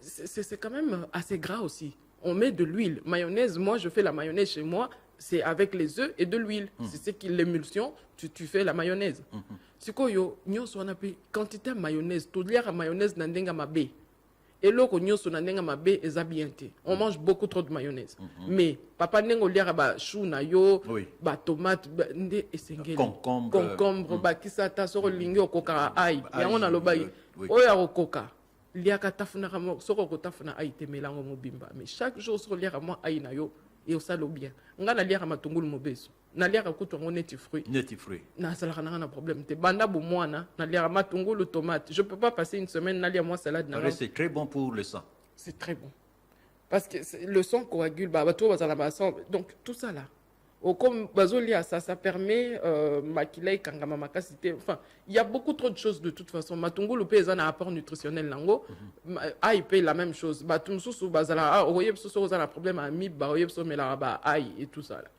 C'est quand même assez gras aussi. On met de l'huile. Mayonnaise, moi je fais la mayonnaise chez moi, c'est avec les œufs et de l'huile. C'est ce qui l'émulsion, tu fais la mayonnaise. C'est quoi yo, nyonso on appelle quantité de mayonnaise, tout lier à mayonnaise n'andenga mabe. Et là ko nyonso n'andenga mabe ezabienté. On mange beaucoup trop de mayonnaise. Mais papa nengo lier ba chou na yo, ba tomate, ndé esengeli. Concombre, ba kisata soro lingi okoka ai. Yango na lobai. Oya okoka. Lier ka tafuna kamo soro ko tafuna ai te melango mobimba. Mais chaque jour soro lier mo ai na yo. Et au salo bien. Nga na lier ma tungulu mobeso. Na lier ko to neti fruit. Neti fruit. Na sala kana na problème te. Banda bu mwana na lier ma tungulu tomate. Je peux pas passer une semaine na lier moi salade na. C'est très bon pour le sang. C'est très bon. Parce que le sang coagule ba to bazala ba sang. Donc tout ça là. Au comme bazolia ça permet makilai kangama makasité. Enfin, il y a beaucoup trop de choses de toute façon. Matungulu pe ezana apport nutritionnel nango. Aïe paye la même chose. Ba tumsusu bazala oyeb so ozana problème ami ba oyeb so mela ba aïe et tout ça là.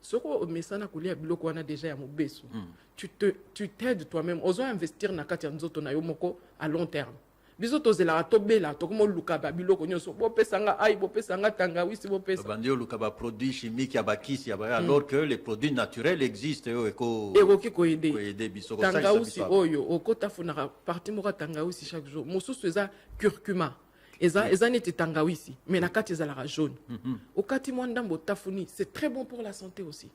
Soko mesana kulia biloko wana déjà ya mobeso. Tu t'aides toi-même. Ozo investir na kati ya nzoto na yo moko à long terme. biso tozela tobela tokomo luka ba biloko nyonso bopesanga ai bopesanga tangawisi bopesa bandi luka ba produits chimiques ya bakisi ya ba alors que les produits naturels existent eko koyede biso tangawisi oyo okota funaka parti moko tangawisi chaque jour mosusu eza curcuma eza neti tangawisi mais na kati ezalaka jaune okati mwa ndambo tafuni c'est très bon pour la santé aussi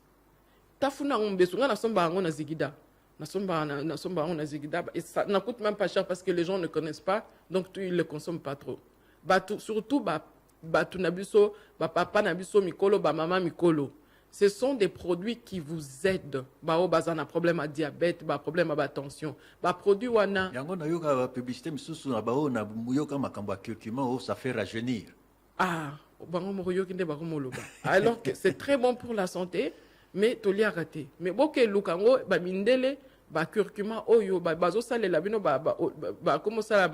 tafuna ngombeso nga nasomba yango na zigida nasomba yango na zigida et ça ne coûte même pas cher parce que les gens ne connaissent pas donc ils le consomment pas trop surtout batu na biso papa na biso mikolo maman mikolo. Ce sont des produits qui vous aident. Bao bazana problème à diabète, problème à tension. Produit wana. Yango na yoka publicité misusu na bao na muyoka makambo curcuma ça fait rajeunir. Ah, bango moroyo kinde bango moloba. Alors que c'est très bon pour la santé, mais toli a raté. Mais boke lukango mindele curcuma oyo bazo sale la bino comment ça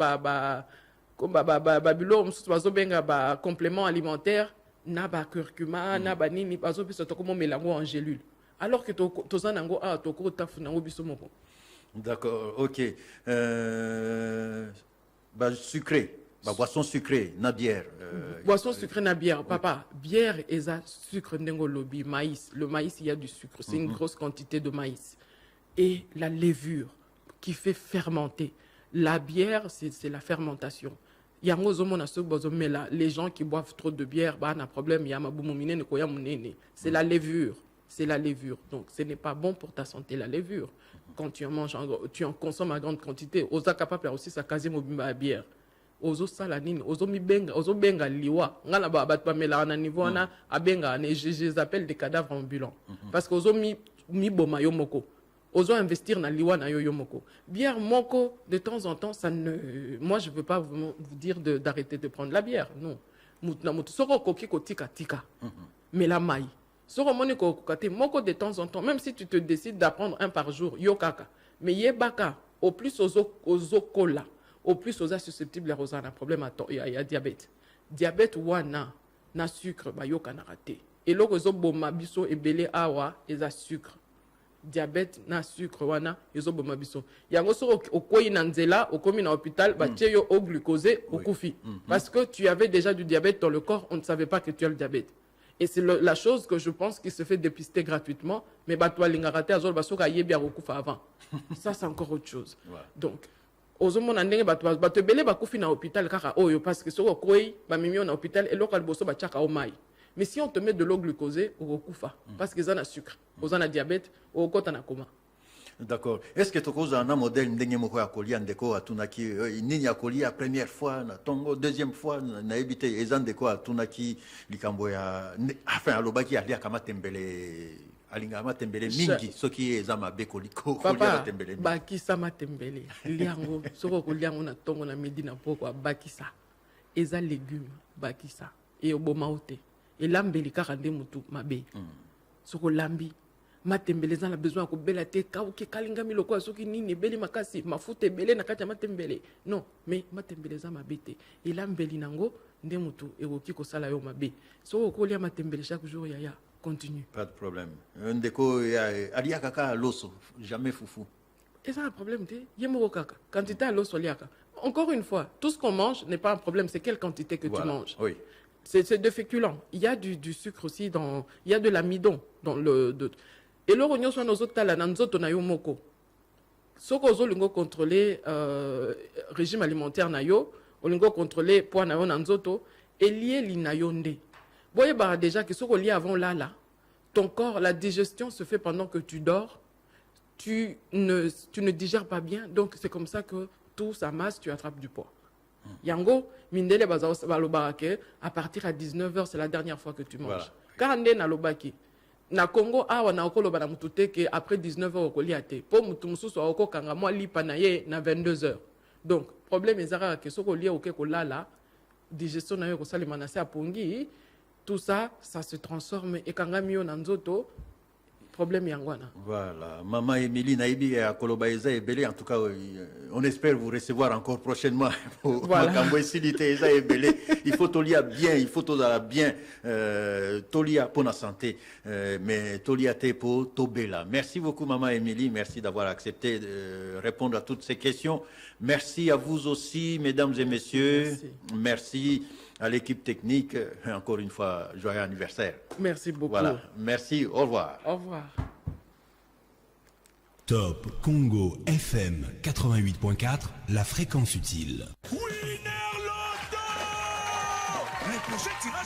bilo msusu bazo benga complément alimentaire. Na curcuma na nini bazo biso to comme melango en gélule alors que tozanango toko tafunango biso moko. D'accord, OK. Sucré, boisson sucrée na bière. Boisson sucrée na bière, papa, bière eza sucre ndengo lobi maïs. Le maïs il y a du sucre, c'est une grosse quantité de maïs. Et la levure qui fait fermenter. La bière c'est la fermentation. Les gens qui boivent trop de bière, un problème, c'est la levure. C'est la levure. Donc, ce n'est pas bon pour ta santé, la levure. Quand tu en manges, tu en consommes à grande quantité. Oza capable aussi sa casier mobimba bière. Ozo salanine, ozo benga liwa. Ngala ba mela na niveau na abenga je les appelle des cadavres ambulants. Parce que ozo mi boma yo moko. Ozo investir na liwa na yo moko. Bière moko, de temps en temps, ça ne... Moi, je ne veux pas vous dire d'arrêter de prendre la bière. Non. Soro koki ko tika tika. Mais la maille. Soro moni ko kokate moko de temps en temps. Même si tu te décides d'apprendre un par jour, yo kaka. Mais ye baka, au plus ozo kola, au plus ozo susceptible à un problème il y a diabète. Diabète wana, na sucre, ba yo kana raté. Et lo ozo boma biso ebele awa, eza sucre. Diabète na sucre wana ezo boma biso yango so okoyi na nzela okomi na hôpital batie yo au glucosé okufi parce que tu avais déjà du diabète dans le corps, on ne savait pas que tu as le diabète. Et c'est la chose que je pense qui se fait dépister gratuitement, mais batwa lingarate azol basoka yebi akufa avant. Ça c'est encore autre chose. Donc ozomona ndenge bato belé bakufi na hôpital kaka oyo parce que so okoyi ba mimi na hôpital et local boso ba chaka o mai. Mais si on te met de l'eau glucosée, on va parce qu'ils ont un sucre, ils ont un diabète, on va en coma. D'accord. Est-ce que tu as un modèle de Akoli en déco à Tunaki, Nini Akoli la première fois, Tongo deuxième fois, na évité, ils ont déco à Tunaki, Likamboya, enfin à l'Obaki, à Liakama Tembele, Alingama Tembele, Mingi, ce qui est Zama Bekoliko, Papa, Bakisa Matembele, Liango, Soro Liango na Tongo na Medina Poko, Bakisa, Eza légumes, Bakisa, et Obomaote. Et l'ambeli karande mutu mabe. Soko lambi. Matembele zan la besoin ko bela te kauke kalinga miloko soki nini beli makasi mafute bele na kati matembele. Non, mais matembele zan mabete. Et l'ambeli nango nde mutu ewoki ko sala yo mabe. Soko ko lia matembele chaque jour yaya. Continue. Pas de problème. Un déco alia kaka loso, jamais foufou. Et ça un problème te yemoro kaka. Quantité à loso liaka. Encore une fois, tout ce qu'on mange n'est pas un problème, c'est quelle quantité que tu manges. Oui. C'est de féculents. Il y a du sucre aussi, il y a de l'amidon dans le... Et le rognon soit nos autres talents, nous autres, on a eu moko. Ce qu'on a contrôler régime alimentaire, on a contrôler poids, nous autres, et lié l'inayonde. Vous voyez déjà que ce qu'on lit avant là, ton corps, la digestion se fait pendant que tu dors, tu ne digères pas bien, donc c'est comme ça que tout s'amasse, tu attrapes du poids. Yango, mindele balobake, à partir à 19h, c'est la dernière fois que tu manges. Karande na lobaki. Na Congo, awa na okolo bana mutute que après 19h okoliate. Po mutu mususu oko kanga moi lipa na ye na 22h. Donc, problème ezara que soko lia oke kolala, digestion na yo ko salima na se apongi, tout ça, ça se transforme et kanga mio na nzoto, problème yangwana. Voilà, Maman Émilie Naïbi à Kolobaïza et Belé, en tout cas, on espère vous recevoir encore prochainement. Voilà. Il faut Tolia bien, il faut Tolia bien, Tolia pour la santé, mais Tolia Tepo, Tobela. Merci beaucoup, Maman Émilie, merci d'avoir accepté de répondre à toutes ces questions. Merci à vous aussi, mesdames et messieurs. Merci à l'équipe technique. Encore une fois, joyeux anniversaire. Merci beaucoup. Voilà, merci, au revoir. Au revoir. Top Congo FM 88.4, la fréquence utile. Les prochains tirages